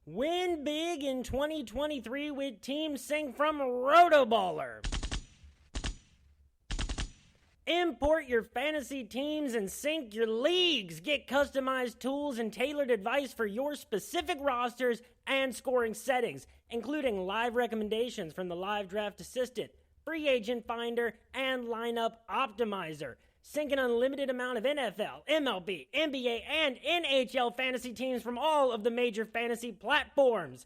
Win big in 2023 with Team Sync from RotoBaller. Import your fantasy teams and sync your leagues. Get customized tools and tailored advice for your specific rosters and scoring settings, including live recommendations from the Live Draft Assistant, Free Agent Finder, and Lineup Optimizer. Sync an unlimited amount of NFL, MLB, NBA, and NHL fantasy teams from all of the major fantasy platforms.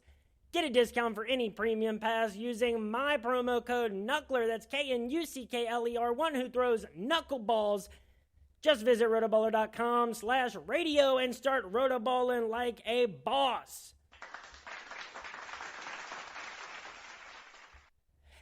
Get a discount for any premium pass using my promo code KNUCKLER, that's KNUCKLER, one who throws knuckleballs. Just visit rotoballer.com/radio and start rotoballing like a boss.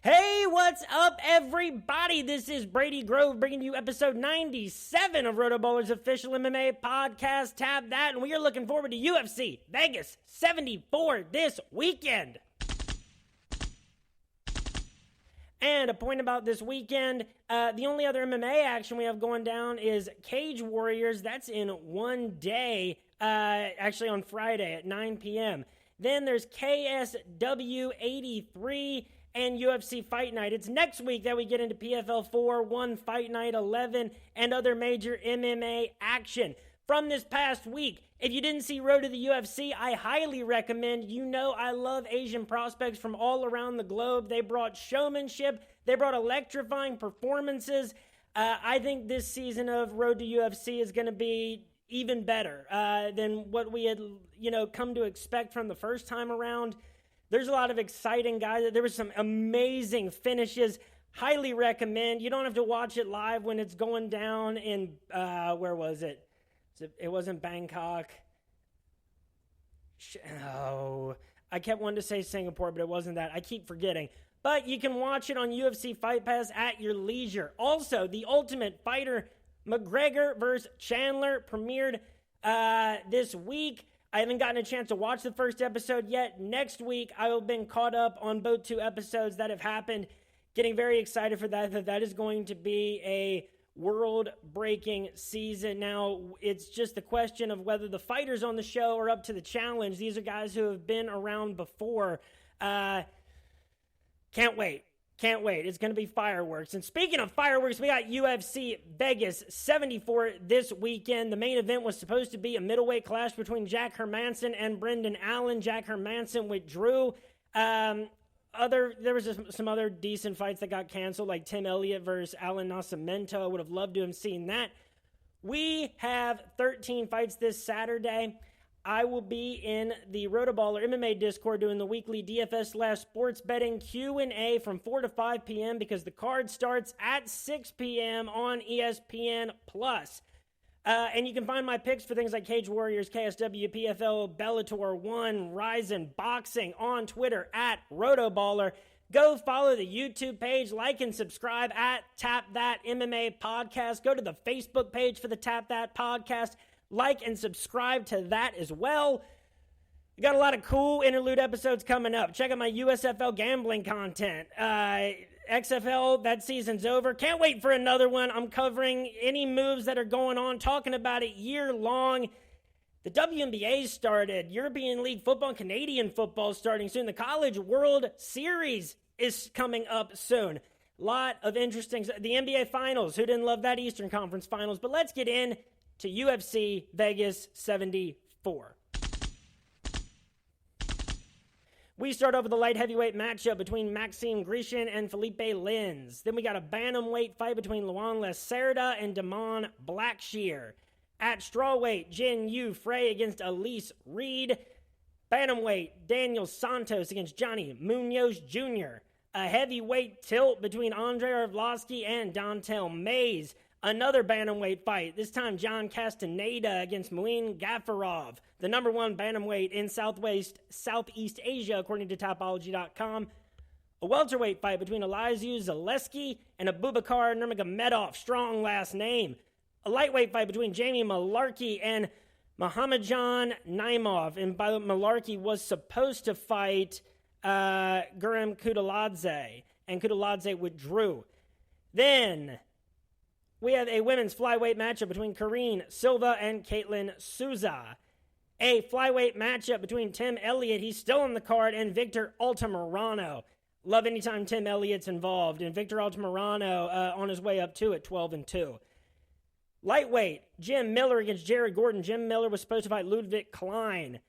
Hey, what's up, everybody? This is Brady Grove bringing you episode 97 of RotoBaller's official MMA podcast, Tap That, and we are looking forward to UFC Vegas 74 this weekend. And a point about this weekend, the only other MMA action we have going down is Cage Warriors. That's in one day, actually on Friday at 9 p.m. Then there's KSW 83 and UFC Fight Night. It's next week that we get into PFL 4, 1 Fight Night 11, and other major MMA action. From this past week, if you didn't see Road to the UFC, I highly recommend. You know I love Asian prospects from all around the globe. They brought showmanship. They brought electrifying performances. I think this season of Road to UFC is going to be even better than what we had, come to expect from the first time around. There's a lot of exciting guys. There was some amazing finishes. Highly recommend. You don't have to watch it live when it's going down in, where was it? It wasn't Bangkok. Oh, I kept wanting to say Singapore, but it wasn't that. I keep forgetting. But you can watch it on UFC Fight Pass at your leisure. Also, The Ultimate Fighter, McGregor vs. Chandler, premiered this week. I haven't gotten a chance to watch the first episode yet. Next week, I will have been caught up on both two episodes that have happened. Getting very excited for that. That is going to be a world-breaking season. Now, it's just the question of whether the fighters on the show are up to the challenge. These are guys who have been around before. Can't wait. Can't wait. It's going to be fireworks. And speaking of fireworks, we got UFC Vegas 74 this weekend. The main event was supposed to be a middleweight clash between Jack Hermansson and Brendan Allen. Jack Hermansson withdrew. There was some other decent fights that got canceled, like Tim Elliott versus Alan Nascimento. I would have loved to have seen that. We have 13 fights this Saturday. I will be in the RotoBaller MMA Discord doing the weekly DFS/sports betting Q&A from 4 to 5 p.m. because the card starts at 6 p.m. on ESPN+. And you can find my picks for things like Cage Warriors, KSW, PFL, Bellator 1, Ryzen, Boxing on Twitter at RotoBaller. Go follow the YouTube page, like and subscribe at Tap That MMA Podcast. Go to the Facebook page for the Tap That Podcast. Like and subscribe to that as well. We got a lot of cool interlude episodes coming up. Check out my USFL gambling content. XFL, that season's over. Can't wait for another one. I'm covering any moves that are going on, talking about it year long. The WNBA started. European League football and Canadian football starting soon. The College World Series is coming up soon. Lot of interesting. The NBA Finals. Who didn't love that Eastern Conference Finals? But let's get in to UFC Vegas 74. We start off with a light heavyweight matchup between Maxime Grishin and Felipe Lins. Then we got a bantamweight fight between Luan Lacerda and Damon Blackshear. At strawweight, Jin Yu Frey against Elise Reed. Bantamweight, Daniel Santos against Johnny Munoz Jr. A heavyweight tilt between Andrei Arlovsky and Dontel Mays. Another bantamweight fight, this time John Castaneda against Muin Gafarov, the number one bantamweight in Southeast Asia, according to Topology.com. A welterweight fight between Elizu Zaleski and Abubakar Nurmagomedov, strong last name. A lightweight fight between Jamie Malarkey and Muhammadjan Naimov, and Malarkey was supposed to fight Guram Kutaladze, and Kutaladze withdrew. Then we have a women's flyweight matchup between Karine Silva and Caitlin Souza. A flyweight matchup between Tim Elliott, he's still on the card, and Victor Altamirano. Love anytime Tim Elliott's involved, and Victor Altamirano on his way up to it, 12-2. Lightweight, Jim Miller against Jared Gordon. Jim Miller was supposed to fight Ludwig Klein.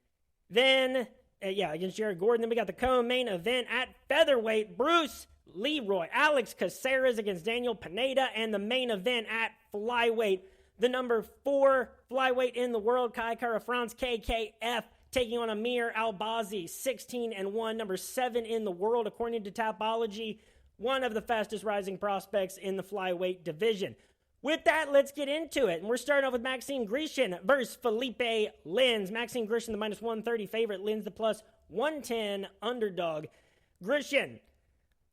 Then, against Jared Gordon. Then we got the co-main event at featherweight, Bruce Leroy, Alex Caceres against Daniel Pineda, and the main event at flyweight, the number 4 flyweight in the world, Kai Kara-France, KKF, taking on Amir Albazi, 16-1, number 7 in the world, according to Tapology, one of the fastest rising prospects in the flyweight division. With that, let's get into it. And we're starting off with Maxime Grishin versus Felipe Lins. Maxime Grishin, the minus 130 favorite. Lins, the plus 110 underdog. Grishin,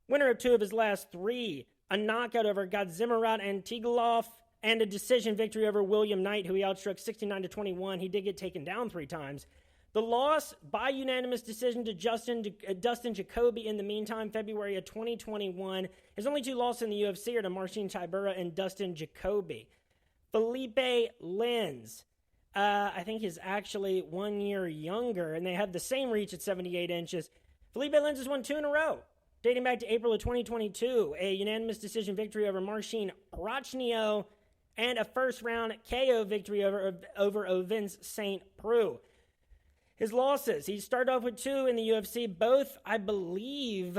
winner of 2 of his last 3. A knockout over Gadzhimurad and Tigalov, and a decision victory over William Knight, who he outstruck 69-21. He did get taken down 3 times. The loss by unanimous decision to Dustin Jacoby in the meantime, February of 2021. His only 2 losses in the UFC are to Marcin Tybura and Dustin Jacoby. Felipe Lins, I think he's actually 1 year younger, and they have the same reach at 78 inches. Felipe Lins has won 2 in a row, dating back to April of 2022. A unanimous decision victory over Marcin Prachnio, and a first-round KO victory over Ovince St. Preux. His losses, he started off with 2 in the UFC. Both, I believe,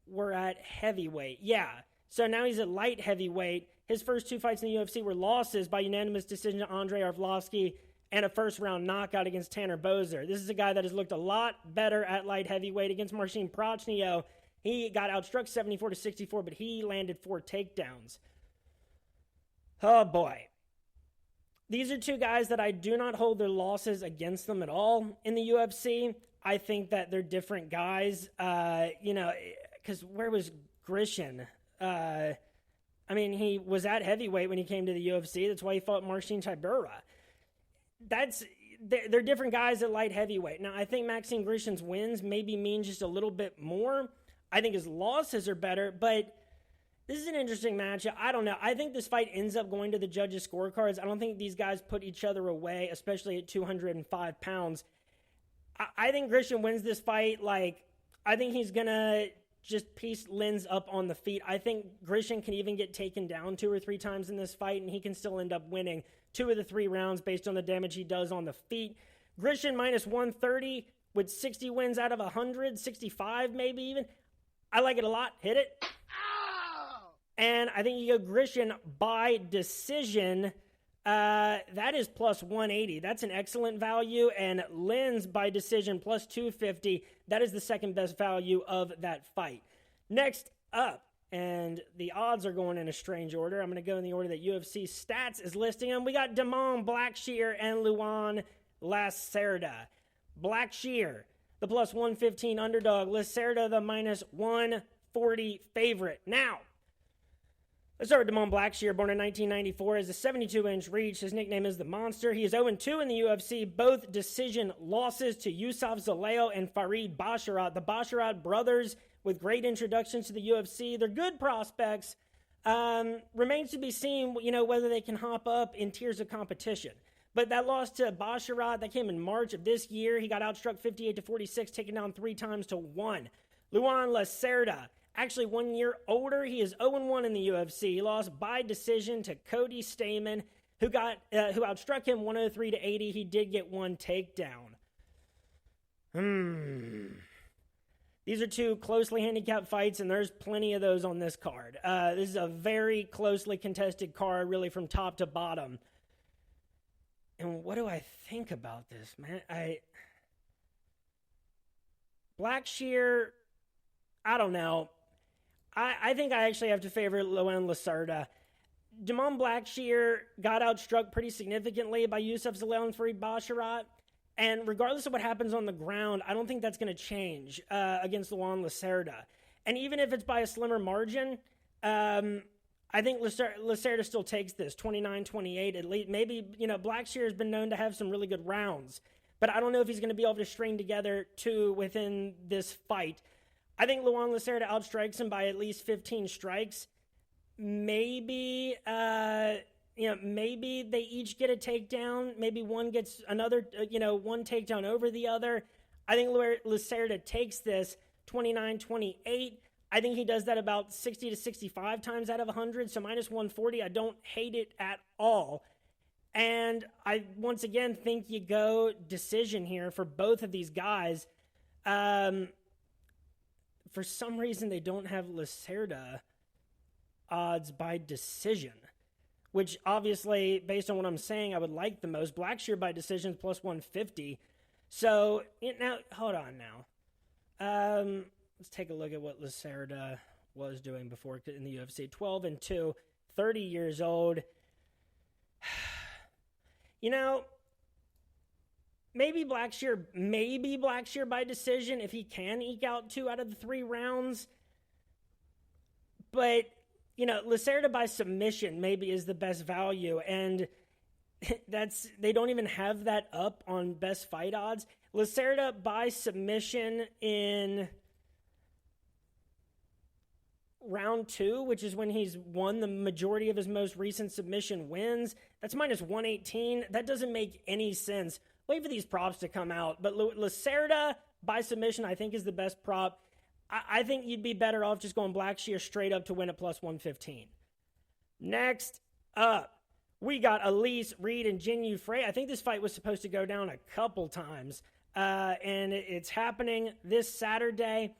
were at heavyweight. Yeah, so now he's at light heavyweight. His first 2 fights in the UFC were losses by unanimous decision to Andrei Arlovsky and a first-round knockout against Tanner Boser. This is a guy that has looked a lot better at light heavyweight. Against Marcin Prachnio, he got outstruck 74-64, but he landed 4 takedowns. Oh, boy. These are 2 guys that I do not hold their losses against them at all in the UFC. I think that they're different guys, because where was Grishin? He was at heavyweight when he came to the UFC. That's why he fought Marcin Tybura. They're different guys at light heavyweight. Now, I think Maxime Grishin's wins maybe mean just a little bit more. I think his losses are better, but this is an interesting matchup. I don't know. I think this fight ends up going to the judges' scorecards. I don't think these guys put each other away, especially at 205 pounds. I think Grishin wins this fight. I think he's going to just piece Lins up on the feet. I think Grishin can even get taken down 2 or 3 times in this fight, and he can still end up winning 2 of the 3 rounds based on the damage he does on the feet. Grishin minus 130 with 60 wins out of 100, 65 maybe even. I like it a lot. Hit it. And I think you go Grishin by decision. That is plus 180. That's an excellent value. And Lins by decision plus 250. That is the second best value of that fight. Next up, and the odds are going in a strange order. I'm going to go in the order that UFC Stats is listing them. We got Damon Blackshear and Luan Lacerda. Blackshear, the plus 115 underdog. Lacerda, the minus 140 favorite. Now, let's start with Damon Blackshear, born in 1994, has a 72-inch reach. His nickname is the Monster. He is 0-2 in the UFC, both decision losses to Yusuf Zaleo and Farid Basharat. The Basharat brothers with great introductions to the UFC. They're good prospects. Remains to be seen, whether they can hop up in tiers of competition. But that loss to Basharat, that came in March of this year. He got outstruck 58-46, taken down 3 times to 1. Luan Lacerda, actually 1 year older. He is 0-1 in the UFC. He lost by decision to Cody Stamann, who outstruck him 103-80. He did get 1 takedown. These are 2 closely handicapped fights, and there's plenty of those on this card. This is a very closely contested card, really from top to bottom. And what do I think about this, man? Blackshear, I don't know. I think I actually have to favor Luan Lacerda. Damon Blackshear got outstruck pretty significantly by Yusuf Zalel and Farid Basharat. And regardless of what happens on the ground, I don't think that's going to change against Luan Lacerda. And even if it's by a slimmer margin, I think Lacerda still takes this, 29-28 at least. Maybe, Blackshear has been known to have some really good rounds. But I don't know if he's going to be able to string together 2 within this fight. I think Luan Lacerda outstrikes him by at least 15 strikes. Maybe maybe they each get a takedown. Maybe one gets another, one takedown over the other. I think Lacerda takes this 29-28. I think he does that about 60 to 65 times out of 100. So minus 140, I don't hate it at all. And I, once again, think you go decision here for both of these guys. For some reason, they don't have Lacerda odds by decision, which obviously, based on what I'm saying, I would like the most. Blackshear by decision is plus 150. So, now, hold on now. Let's take a look at what Lacerda was doing before in the UFC. 12-2, 30 years old. Maybe Blackshear by decision if he can eke out 2 out of the 3 rounds. But, Lacerda by submission maybe is the best value. And they don't even have that up on best fight odds. Lacerda by submission in round 2, which is when he's won the majority of his most recent submission wins, that's minus 118. That doesn't make any sense. Wait for these props to come out. But Lacerda by submission, I think, is the best prop. I think you'd be better off just going Blackshear straight up to win at plus 115. Next up, we got Elise Reed and Jin Yu Frey. I think this fight was supposed to go down a couple times, and it's happening this Saturday.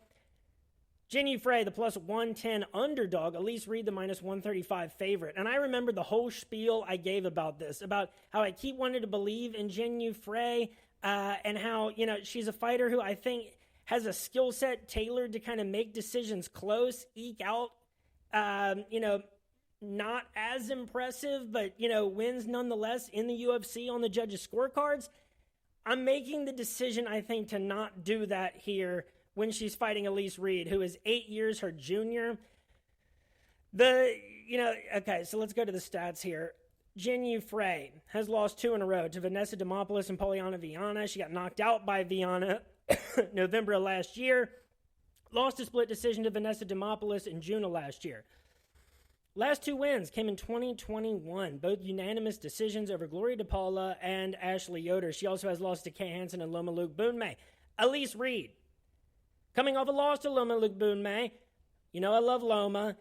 Jin Yu Frey, the plus 110 underdog. Elise Reed, the minus 135 favorite. And I remember the whole spiel I gave about this, about how I keep wanting to believe in Jin Yu Frey, and how, she's a fighter who I think has a skill set tailored to kind of make decisions close, eke out, not as impressive, but, wins nonetheless in the UFC on the judges' scorecards. I'm making the decision, I think, to not do that here when she's fighting Elise Reed, who is 8 years her junior. Okay, so let's go to the stats here. Jin Yu Frey has lost 2 in a row to Vanessa Demopoulos and Poliana Viana. She got knocked out by Viana November of last year. Lost a split decision to Vanessa Demopoulos in June of last year. Last 2 wins came in 2021, both unanimous decisions over Gloria DePaula and Ashley Yoder. She also has lost to Kay Hansen and Loma Luke Boonmay. Elise Reed, coming off a loss to Loma Luke Boonmay. I love Loma.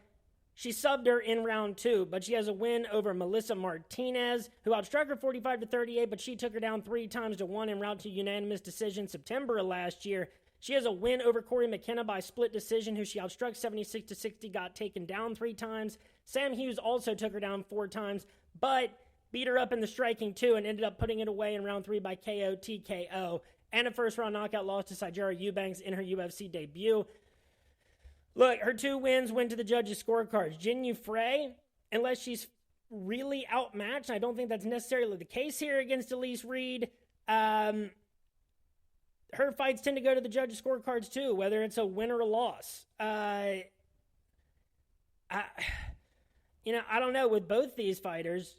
She subbed her in round 2, but she has a win over Melissa Martinez, who outstruck her 45-38, but she took her down 3 times to 1 in round 2 unanimous decision September of last year. She has a win over Corey McKenna by split decision, who she outstruck 76-60, got taken down 3 times. Sam Hughes also took her down 4 times, but beat her up in the striking too and ended up putting it away in round 3 by KO TKO. And a first-round knockout loss to Sijara Eubanks in her UFC debut. Look, her 2 wins went to the judges' scorecards. Jin Yu Frey, unless she's really outmatched, I don't think that's necessarily the case here against Elise Reed. Her fights tend to go to the judges' scorecards too, whether it's a win or a loss. I don't know with both these fighters.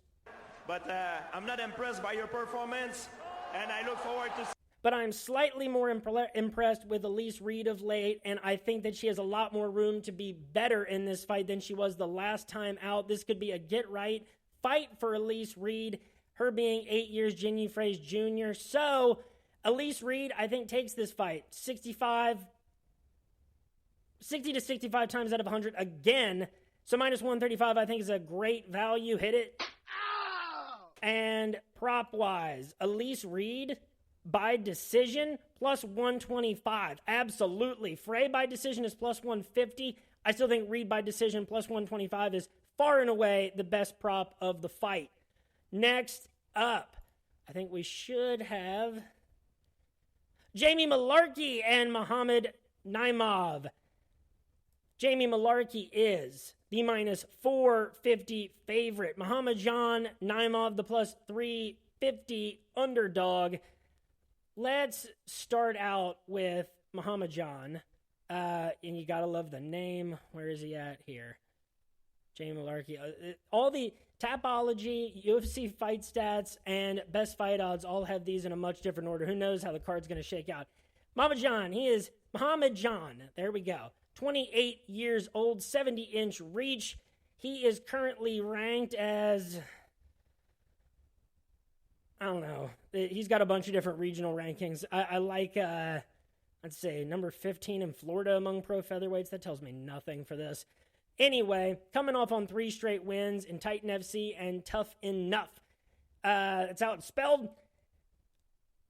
But I'm not impressed by your performance, and I look forward to... But I'm slightly more impressed with Elise Reed of late, and I think that she has a lot more room to be better in this fight than she was the last time out. This could be a get-right fight for Elise Reed, her being 8 years Jin Yu Frey's junior. So, Elise Reed, I think, takes this fight 60 to 65 times out of 100 again. So, minus 135, I think, is a great value. Hit it. And prop-wise, Elise Reed by decision, plus 125. Absolutely. Frey by decision is plus 150. I still think Reed by decision, plus 125, is far and away the best prop of the fight. Next up, I think we should have Jamie Malarkey and Muhammad Naimov. Jamie Malarkey is the minus 450 favorite. Muhammadjan Naimov, the plus 350 underdog. Let's start out with Muhammadjan. And you gotta love the name. Where is he at here? Jamie Malarkey. All the Tapology, UFC fight stats, and best fight odds all have these in a much different order. Who knows how the card's going to shake out. Muhammadjan, he is Muhammadjan. There we go. 28 years old, 70-inch reach. He is currently ranked as I don't know. He's got a bunch of different regional rankings. I like, let's say, number 15 in Florida among pro featherweights. That tells me nothing for this. Anyway, coming off on 3 straight wins in Titan FC and Tough Enough. That's how it's spelled.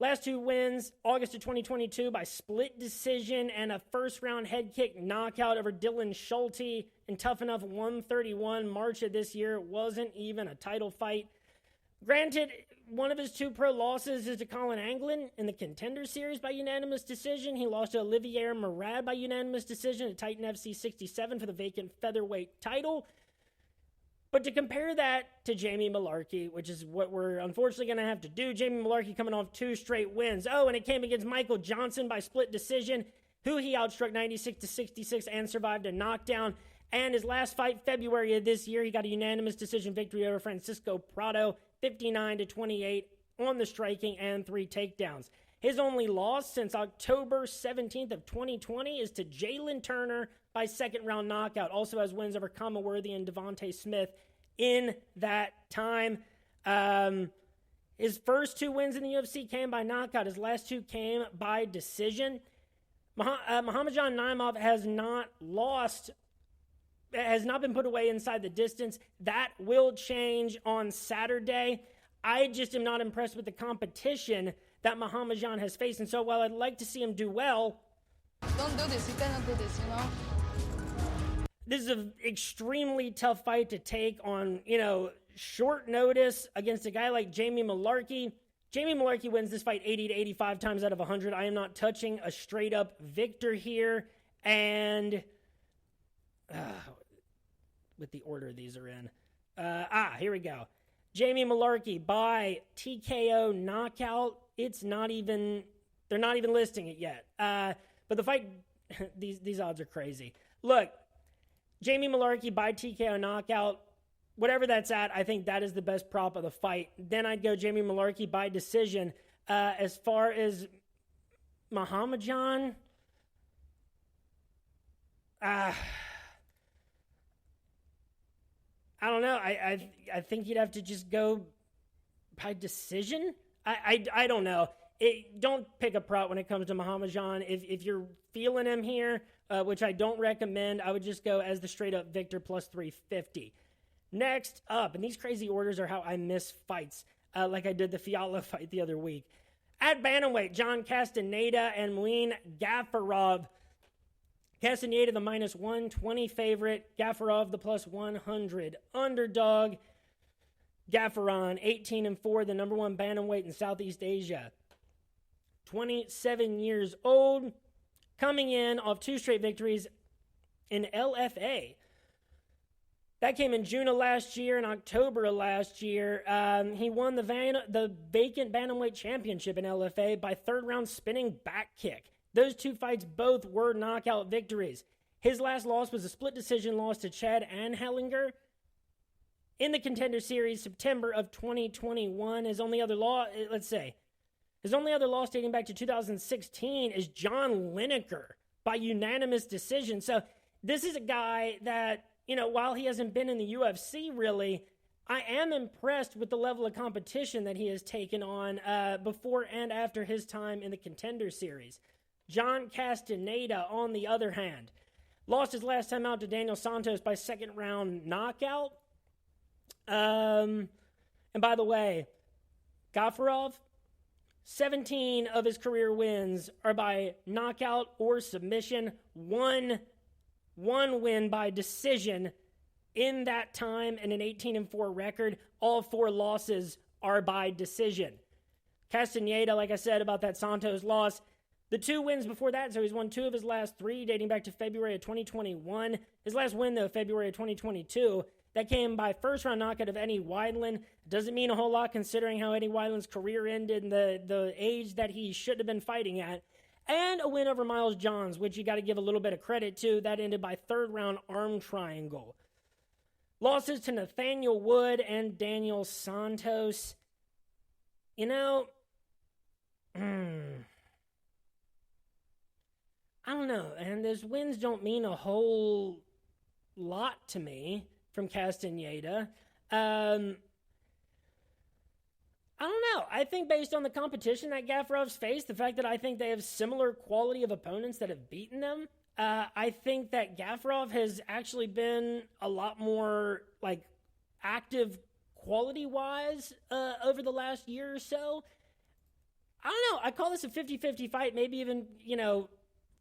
Last 2 wins, August of 2022 by split decision and a first-round head kick knockout over Dylan Schulte in Tough Enough 131. March of this year, wasn't even a title fight. Granted, one of his 2 pro losses is to Colin Anglin in the Contender Series by unanimous decision. He lost to Olivier Murad by unanimous decision at Titan FC 67 for the vacant featherweight title. But to compare that to Jamie Mullarkey, which is what we're unfortunately going to have to do, Jamie Mullarkey coming off 2 straight wins. Oh, and it came against Michael Johnson by split decision, who he outstruck 96-66 and survived a knockdown. And his last fight, February of this year, he got a unanimous decision victory over Francisco Prado, 59-28 on the striking and 3 takedowns. His only loss since October 17th of 2020 is to Jalen Turner by second-round knockout. Also has wins over Kamaworthy and Devontae Smith in that time. His first 2 wins in the UFC came by knockout. His last 2 came by decision. Muhammadjon Naimov has not lost, has not been put away inside the distance. That will change on Saturday. I just am not impressed with the competition that Muhammadjon has faced. And so while I'd like to see him do well, don't do this. You cannot do this, you know? This is an extremely tough fight to take on, short notice against a guy like Jamie Mullarkey. Jamie Mullarkey wins this fight 80 to 85 times out of 100. I am not touching a straight-up victor here. And with the order these are in. Here we go. Jamie Mullarkey by TKO knockout. They're not even listing it yet. But the fight, these odds are crazy. Look, Jamie Mullarkey by TKO knockout, whatever that's at, I think that is the best prop of the fight. Then I'd go Jamie Mullarkey by decision. As far as Muhammadjon, I don't know. I think you'd have to just go by decision. I don't know. Don't pick a prop when it comes to Muhammadjon. If you're feeling him here, which I don't recommend, I would just go as the straight-up victor plus 350. Next up, and these crazy orders are how I miss fights, like I did the Fiala fight the other week. At bantamweight, John Castaneda and Muin Gafarov. Castaneda, the minus 120 favorite. Gafarov, the plus 100 underdog. Gafaron, 18-4, the number 1 bantamweight in Southeast Asia. 27 years old, coming in off 2 straight victories in LFA. That came in June of last year and October of last year. He won the vacant bantamweight championship in LFA by 3rd-round spinning back kick. Those 2 fights both were knockout victories. His last loss was a split decision loss to Chad Anhelinger in the Contender Series, September of 2021. His only other loss dating back to 2016 is John Lineker by unanimous decision. So this is a guy that, while he hasn't been in the UFC really, I am impressed with the level of competition that he has taken on before and after his time in the Contender Series. John Castaneda, on the other hand, lost his last time out to Daniel Santos by 2nd-round knockout. And by the way, Gafarov, 17 of his career wins are by knockout or submission. One win by decision in that time, and an 18-4 record. All 4 losses are by decision. Castaneda, like I said about that Santos loss, the 2 wins before that, so he's won 2 of his last 3, dating back to February of 2021. His last win, though, February of 2022, that came by 1st-round knockout of Eddie Weidland. Doesn't mean a whole lot considering how Eddie Weidland's career ended and the age that he should have been fighting at. And a win over Miles Johns, which you got to give a little bit of credit to. That ended by 3rd-round arm triangle. Losses to Nathaniel Wood and Daniel Santos. I don't know, and those wins don't mean a whole lot to me from Castaneda. I don't don't know. I think based on the competition that Gafarov's faced, the fact that I think they have similar quality of opponents that have beaten them, I think that Gafarov has actually been a lot more active quality-wise over the last year or so. I don't know. I call this a 50-50 fight, maybe even,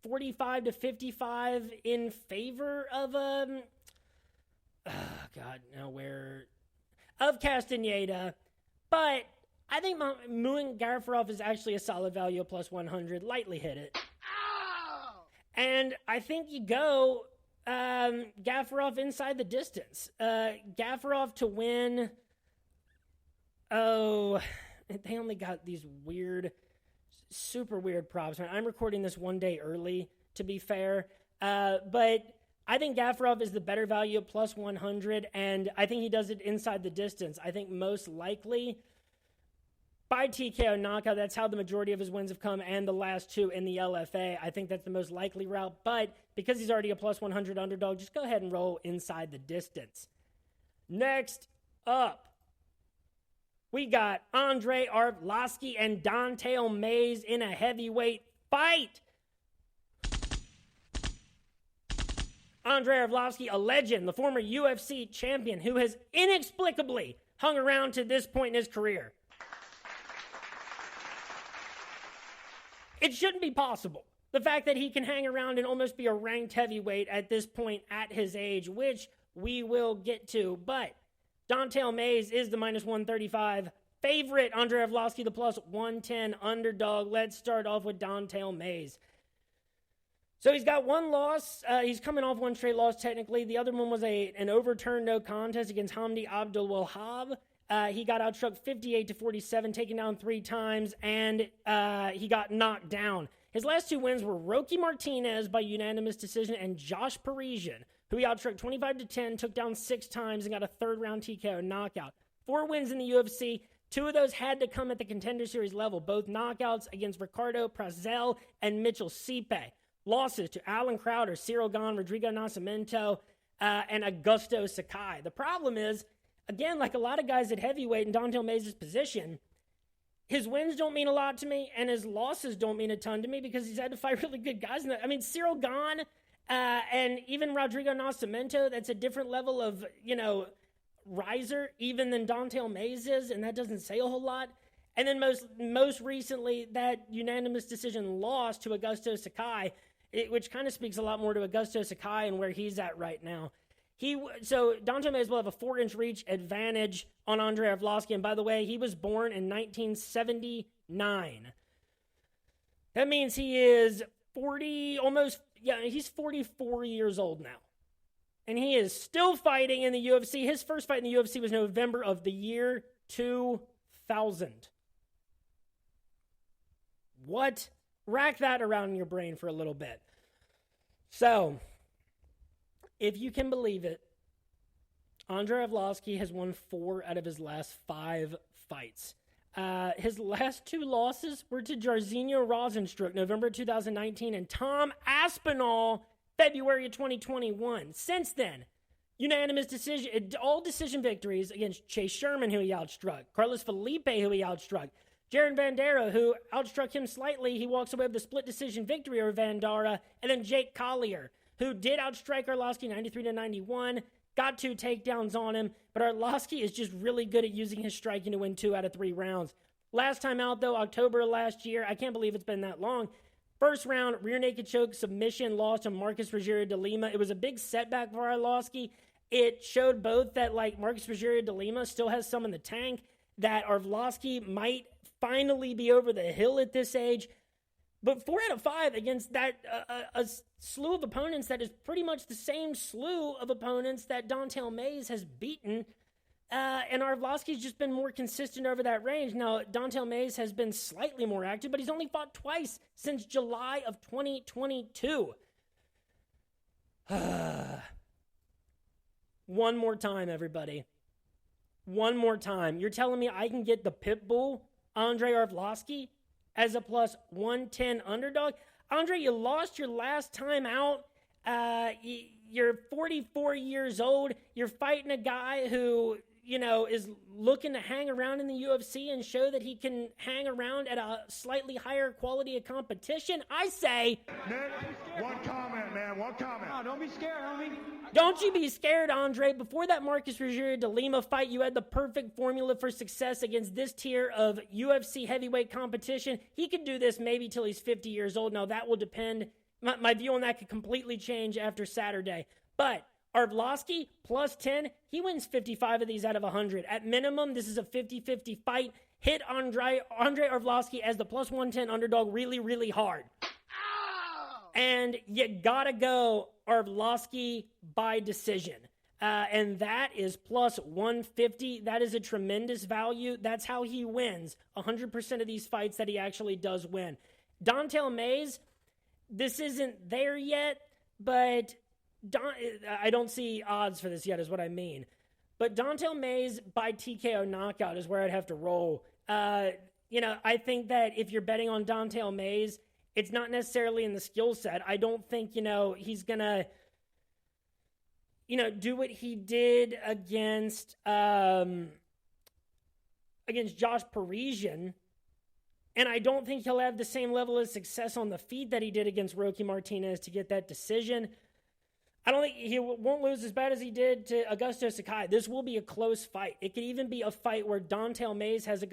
45 to 55 in favor of of Castaneda. But I think Muin Gafarov is actually a solid value of plus 100. Lightly hit it. And I think you go Gafarov inside the distance. Gafarov to win. Oh, they only got these super weird props. I'm recording this one day early, to be fair. But I think Gafarov is the better value of plus 100, and I think he does it inside the distance. I think most likely by TKO knockout. That's how the majority of his wins have come, and the last two in the LFA. I think that's the most likely route, but because he's already a plus 100 underdog, just go ahead and roll inside the distance. Next up, we got Andrei Arlovski and Don'Tale Mayes in a heavyweight fight. Andrei Arlovski, a legend, the former UFC champion who has inexplicably hung around to this point in his career. It shouldn't be possible. The fact that he can hang around and almost be a ranked heavyweight at this point at his age, which we will get to. But Don'Tale Mayes is the minus 135 favorite. Andrei Arlovski, the plus 110 underdog. Let's start off with Don'Tale Mayes. So he's got one loss. He's coming off one straight loss, technically. The other one was an overturned no contest against Hamdi Abdulwahab. He got outstruck 58-47, taken down 3 times, and he got knocked down. His last 2 wins were Roque Martinez by unanimous decision and Josh Parisian, who he outstruck 25-10, took down 6 times, and got a third-round TKO knockout. 4 wins in the UFC. 2 of those had to come at the Contender Series level, both knockouts against Ricardo Prazel and Mitchell Stipe. Losses to Alan Crowder, Cyril Gane, Rodrigo Nascimento, and Augusto Sakai. The problem is, again, like a lot of guys at heavyweight in Don'Tale Mayes' position, his wins don't mean a lot to me, and his losses don't mean a ton to me because he's had to fight really good guys. Cyril Gane and even Rodrigo Nascimento, that's a different level of, riser even than Don'Tale Mayes is, and that doesn't say a whole lot. And then most recently, that unanimous decision loss to Augusto Sakai, which kind of speaks a lot more to Augusto Sakai and where he's at right now. So Don'Tale Mayes will have a 4-inch reach advantage on Andrei Arlovski. And by the way, he was born in 1979. That means he is he's 44 years old now. And he is still fighting in the UFC. His first fight in the UFC was November of the year 2000. What? Rack that around in your brain for a little bit. So, if you can believe it, Andrei Arlovski has won 4 out of his last 5 fights. His last 2 losses were to Jairzinho Rozenstruik, November 2019, and Tom Aspinall, February of 2021. Since then, unanimous decision, all decision victories against Chase Sherman, who he outstruck, Carlos Felipe, who he outstruck, Jaron Vandera, who outstruck him slightly. He walks away with a split decision victory over Vandera, and then Jake Collier, who did outstrike Arlovski 93-91, got 2 takedowns on him, but Arlovski is just really good at using his striking to win 2 out of 3 rounds. Last time out, though, October last year, I can't believe it's been that long. First round, rear naked choke submission loss to Marcus Rogerio de Lima. It was a big setback for Arlovski. It showed both that, Marcus Rogerio de Lima still has some in the tank, that Arlovski might finally be over the hill at this age. But 4 out of 5 against that a slew of opponents that is pretty much the same slew of opponents that Don'Tale Mayes has beaten. And Arlovski's just been more consistent over that range. Now, Don'Tale Mayes has been slightly more active, but he's only fought twice since July of 2022. One more time, everybody. One more time. You're telling me I can get the Pitbull, Andrei Arlovski, as a plus 110 underdog? Andre, you lost your last time out. You're 44 years old. You're fighting a guy who, is looking to hang around in the UFC and show that he can hang around at a slightly higher quality of competition, I say... Nick, one comment, man. One comment. No, don't be scared, homie. Don't you be scared, Andre. Before that Marcus Rogerio de Lima fight, you had the perfect formula for success against this tier of UFC heavyweight competition. He could do this maybe till he's 50 years old. Now, that will depend. My view on that could completely change after Saturday. But Arlovski, plus 10, he wins 55 of these out of 100. At minimum, this is a 50-50 fight. Hit Andre Arlovski as the plus 110 underdog really, really hard. And you gotta go Arlovski by decision. And that is plus 150. That is a tremendous value. That's how he wins 100% of these fights that he actually does win. Don'Tale Mayes, this isn't there yet, but I don't see odds for this yet is what I mean. But Don'Tale Mayes by TKO knockout is where I'd have to roll. I think that if you're betting on Don'Tale Mayes, it's not necessarily in the skill set. I don't think, he's going to, do what he did against Josh Parisian. And I don't think he'll have the same level of success on the feet that he did against Roque Martinez to get that decision. I don't think he won't lose as bad as he did to Augusto Sakai. This will be a close fight. It could even be a fight where Don'Tale Mayes has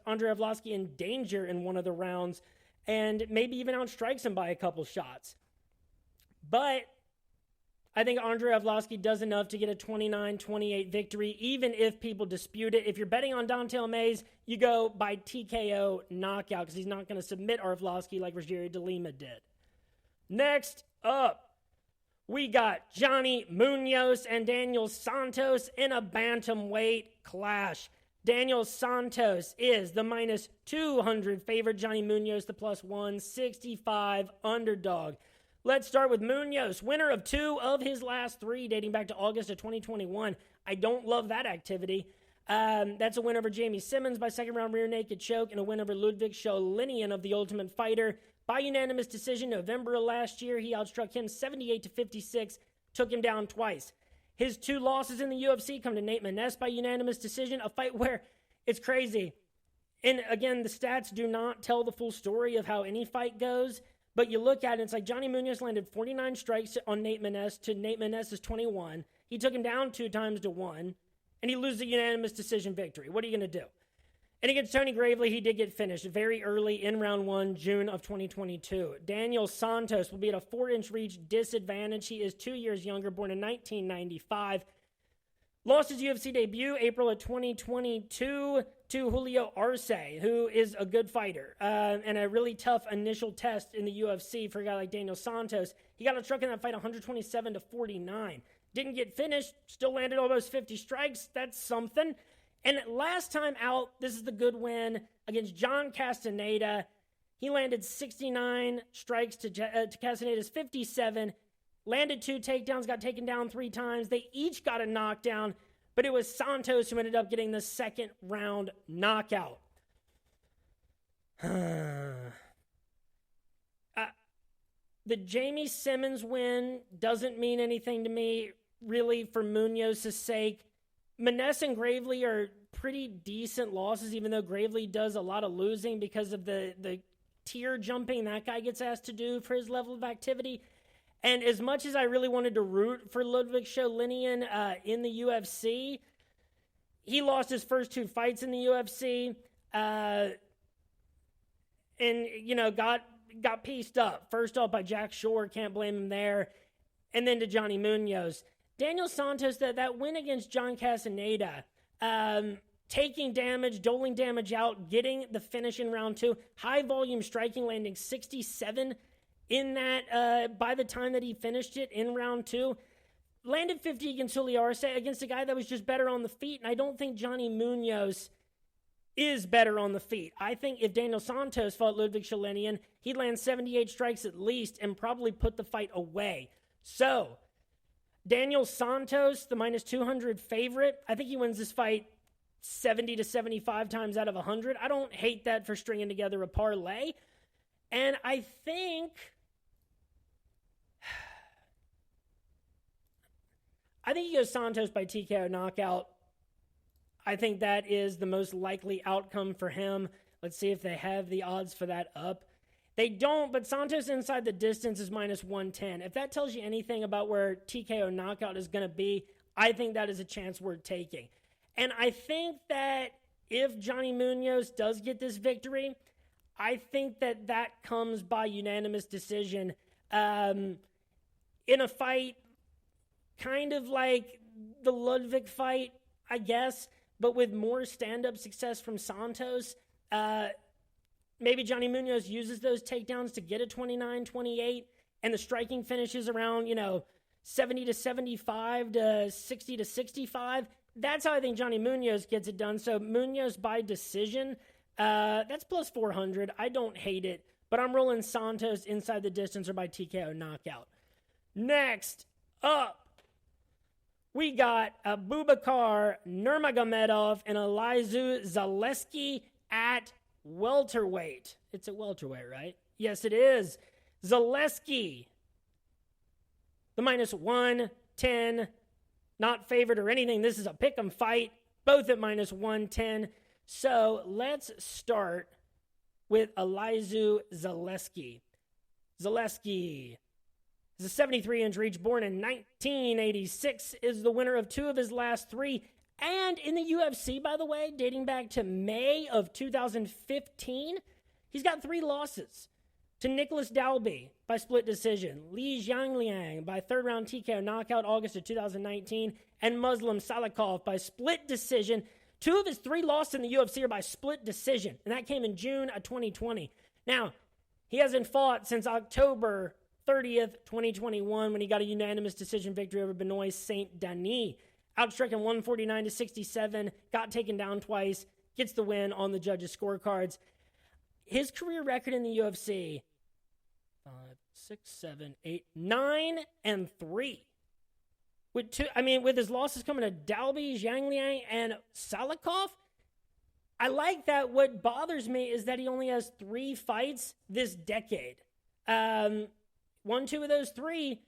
Andre Arlovski in danger in one of the rounds and maybe even outstrikes him by a couple shots. But I think Andre Arlovski does enough to get a 29-28 victory, even if people dispute it. If you're betting on Don'Tale Mayes, you go by TKO knockout because he's not going to submit Arlovski like Rogerio de Lima did. Next up, we got Johnny Munoz and Daniel Santos in a bantamweight clash. Daniel Santos is the minus 200 favorite. Johnny Munoz, the plus 165 underdog. Let's start with Munoz, winner of 2 of his last 3, dating back to August of 2021. I don't love that activity. That's a win over Jamie Simmons by second-round rear naked choke and a win over Ludwig Sholinian of The Ultimate Fighter by unanimous decision November of last year. He outstruck him 78-56, took him down twice. His 2 losses in the UFC come to Nate Maness by unanimous decision, a fight where it's crazy. And again, the stats do not tell the full story of how any fight goes, but you look at it, it's like Johnny Munoz landed 49 strikes on Nate Maness to Nate Maness's 21. He took him down 2 times to 1, and he loses a unanimous decision victory. What are you going to do? And against Tony Gravely, he did get finished very early in round 1, June of 2022. Daniel Santos will be at a 4-inch reach disadvantage. He is 2 years younger, born in 1995. Lost his UFC debut April of 2022 to Julio Arce, who is a good fighter and a really tough initial test in the UFC for a guy like Daniel Santos. He got struck in that fight 127-49. Didn't get finished, still landed almost 50 strikes. That's something. And last time out, this is the good win against John Castaneda. He landed 69 strikes to Castaneda's 57, landed 2 takedowns, got taken down 3 times. They each got a knockdown, but it was Santos who ended up getting the second round knockout. The Jamie Simmons win doesn't mean anything to me, really, for Munoz's sake. Maness and Gravely are pretty decent losses, even though Gravely does a lot of losing because of the tier jumping that guy gets asked to do for his level of activity. And as much as I really wanted to root for Ludwig Sholinian in the UFC, he lost his first 2 fights in the UFC and, got pieced up. First off by Jack Shore, can't blame him there. And then to Johnny Munoz. Daniel Santos, that win against John Castaneda, taking damage, doling damage out, getting the finish in round 2, high volume striking, landing 67 in that by the time that he finished it in round 2. Landed 50 against Julio Arce, against a guy that was just better on the feet, and I don't think Johnny Munoz is better on the feet. I think if Daniel Santos fought Ludwig Sholinian, he'd land 78 strikes at least and probably put the fight away. So, Daniel Santos, the minus 200 favorite, I think he wins this fight 70 to 75 times out of 100. I don't hate that for stringing together a parlay. And I think he goes Santos by TKO knockout. I think that is the most likely outcome for him. Let's see if they have the odds for that up. They don't, but Santos inside the distance is minus 110. If that tells you anything about where TKO knockout is going to be, I think that is a chance worth taking. And I think that if Johnny Munoz does get this victory, I think that that comes by unanimous decision in a fight kind of like the Ludwig fight, I guess, but with more stand-up success from Santos. Maybe Johnny Munoz uses those takedowns to get a 29-28, and the striking finishes around, 70 to 75 to 60 to 65. That's how I think Johnny Munoz gets it done. So Munoz by decision, that's plus 400. I don't hate it, but I'm rolling Santos inside the distance or by TKO knockout. Next up, we got Abubakar Nurmagomedov and Elizeu Zaleski at welterweight. It's at welterweight, right? Yes, it is. Zaleski, the minus 110, not favored or anything. This is a pick'em fight, both at minus 110. So let's start with Elizeu Zaleski. Zaleski is a 73-inch reach, born in 1986, is the winner of 2 of his last 3. And in the UFC, by the way, dating back to May of 2015, he's got 3 losses. To Nicholas Dalby by split decision, Li Jiangliang by third-round TKO knockout August of 2019, and Muslim Salikov by split decision. 2 of his 3 losses in the UFC are by split decision, and that came in June of 2020. Now, he hasn't fought since October 30th, 2021, when he got a unanimous decision victory over Benoit Saint-Denis. Outstriking 149 to 67, got taken down twice, gets the win on the judges' scorecards. His career record in the UFC, 5, 6, 7, 8, 9, and 3. With his losses coming to Dalby, Zhang Liang, and Salikov, I like that. What bothers me is that he only has 3 fights this decade. 1, 2 of those 3,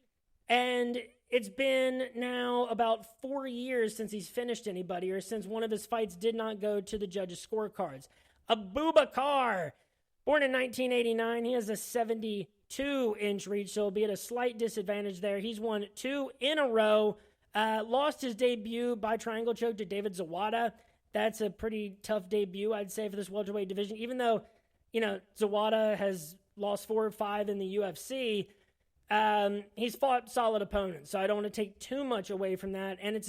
and it's been now about 4 years since he's finished anybody, or since one of his fights did not go to the judges' scorecards. Abubakar, born in 1989, he has a 72-inch reach, so he'll be at a slight disadvantage there. He's won 2 in a row, lost his debut by triangle choke to David Zawada. That's a pretty tough debut, I'd say, for this welterweight division, even though, Zawada has lost 4 or 5 in the UFC. He's fought solid opponents, so I don't want to take too much away from that. And it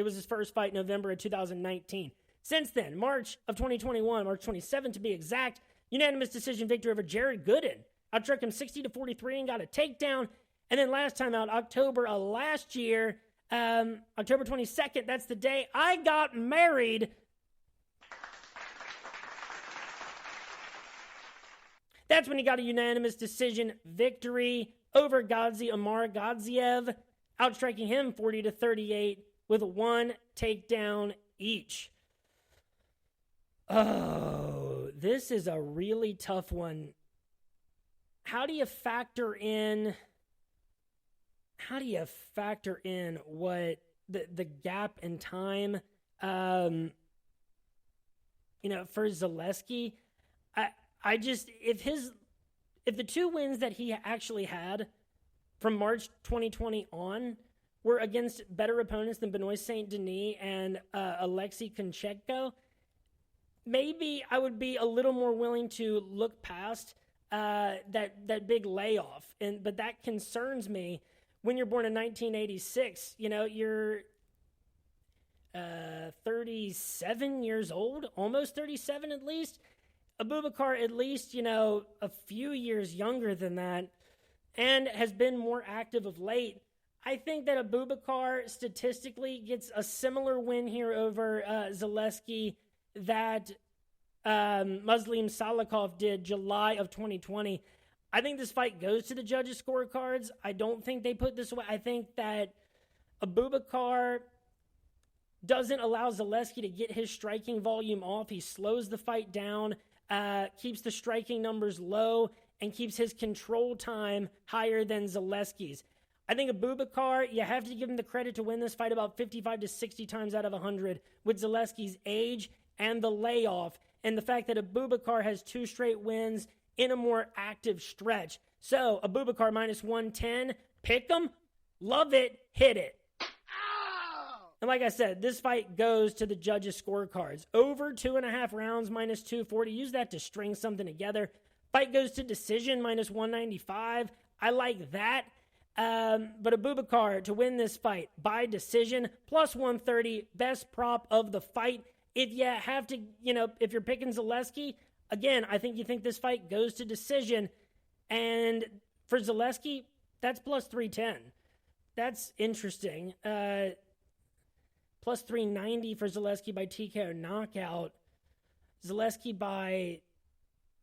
was his first fight in November of 2019. Since then, March of 2021, March 27th to be exact, unanimous decision victory over Jared Gooden. Outstruck him 60 to 43 and got a takedown. And then last time out, October of last year, October 22nd, that's the day I got married. That's when he got a unanimous decision victory over Ghazi Amar Gadziev, outstriking him 40 to 38 with 1 takedown each. Oh, this is a really tough one. How do you factor in what the gap in time, for Zaleski? If the 2 wins that he actually had from March 2020 on were against better opponents than Benoit Saint-Denis and Alexei Kunchenko, maybe I would be a little more willing to look past that big layoff. But that concerns me when you're born in 1986. You're 37 years old, almost 37 at least. Abubakar at least, a few years younger than that, and has been more active of late. I think that Abubakar statistically gets a similar win here over Zaleski that Muslim Salikov did July of 2020. I think this fight goes to the judges' scorecards. I don't think they put this away. I think that Abubakar doesn't allow Zaleski to get his striking volume off. He slows the fight down, keeps the striking numbers low, and keeps his control time higher than Zaleski's. I think Abubakar, you have to give him the credit to win this fight about 55 to 60 times out of 100 with Zaleski's age and the layoff and the fact that Abubakar has 2 straight wins in a more active stretch. So, Abubakar minus 110, pick him, love it, hit it. And like I said, this fight goes to the judges' scorecards. Over 2.5 rounds, minus 240. Use that to string something together. Fight goes to decision, minus 195. I like that. But Abubakar to win this fight by decision, plus 130, best prop of the fight. If you have to, if you're picking Zaleski, again, I think you think this fight goes to decision. And for Zaleski, that's plus 310. That's interesting. Plus 390 for Zaleski by TKO knockout. Zaleski by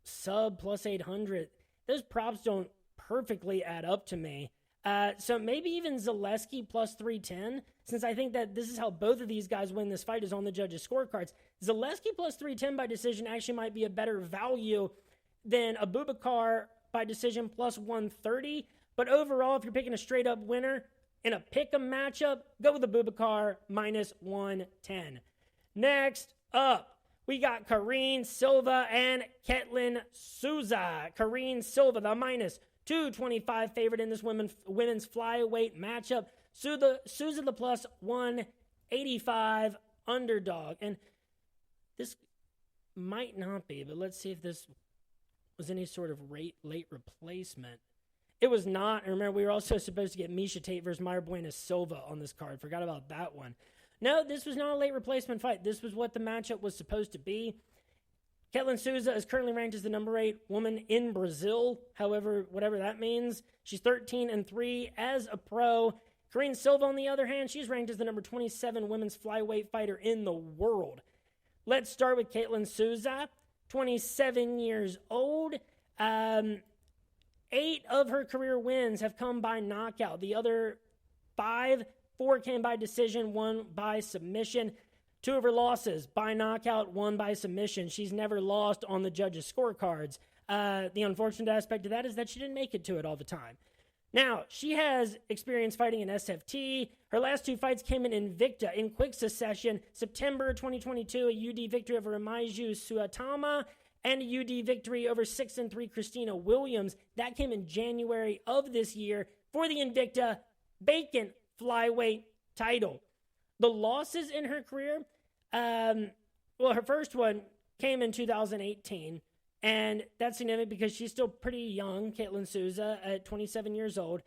sub plus 800. Those props don't perfectly add up to me. So maybe even Zaleski plus 310, since I think that this is how both of these guys win this fight is on the judges' scorecards. Zaleski plus 310 by decision actually might be a better value than Abubakar by decision plus 130. But overall, if you're picking a straight-up winner in a pick-em matchup, go with Abubakar minus 110. Next up, we got Karine Silva and Ketlin Souza. Karine Silva, the minus 225 favorite in this women's flyweight matchup. Souza the plus 185 underdog. And this might not be, but let's see if this was any sort of late replacement. It was not. And remember, we were also supposed to get Misha Tate versus Mayra Buenas Silva on this card. Forgot about that one. No, this was not a late replacement fight. This was what the matchup was supposed to be. Ketlin Souza is currently ranked as the number 8 woman in Brazil. However, whatever that means. She's 13-3 as a pro. Karine Silva, on the other hand, she's ranked as the number 27 women's flyweight fighter in the world. Let's start with Ketlin Souza, 27 years old. 8 of her career wins have come by knockout. The other 4 came by decision, 1 by submission. 2 of her losses by knockout, 1 by submission. She's never lost on the judges' scorecards. The unfortunate aspect of that is that she didn't make it to it all the time. Now, she has experience fighting in SFT. Her last 2 fights came in Invicta in quick succession. September 2022, a UD victory over Maiju Suatama, and a UD victory over 6-3 Christina Williams. That came in January of this year for the Invicta vacant flyweight title. The losses in her career, her first one came in 2018, and that's significant because she's still pretty young, Ketlin Souza, at 27 years old.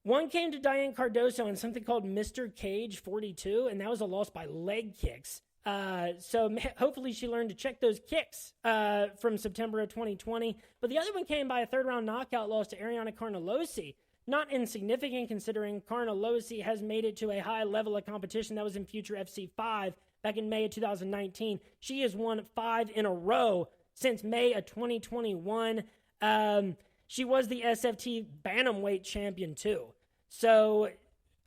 One came to Diane Cardoso in something called Mr. Cage 42, and that was a loss by leg kicks. So hopefully she learned to check those kicks from September of 2020. But the other one came by a 3rd-round knockout loss to Ariana Carnelossi. Not insignificant considering Carnelossi has made it to a high level of competition that was in Future FC 5 back in May of 2019. She has won 5 in a row since May of 2021. She was the SFT Bantamweight champion too. So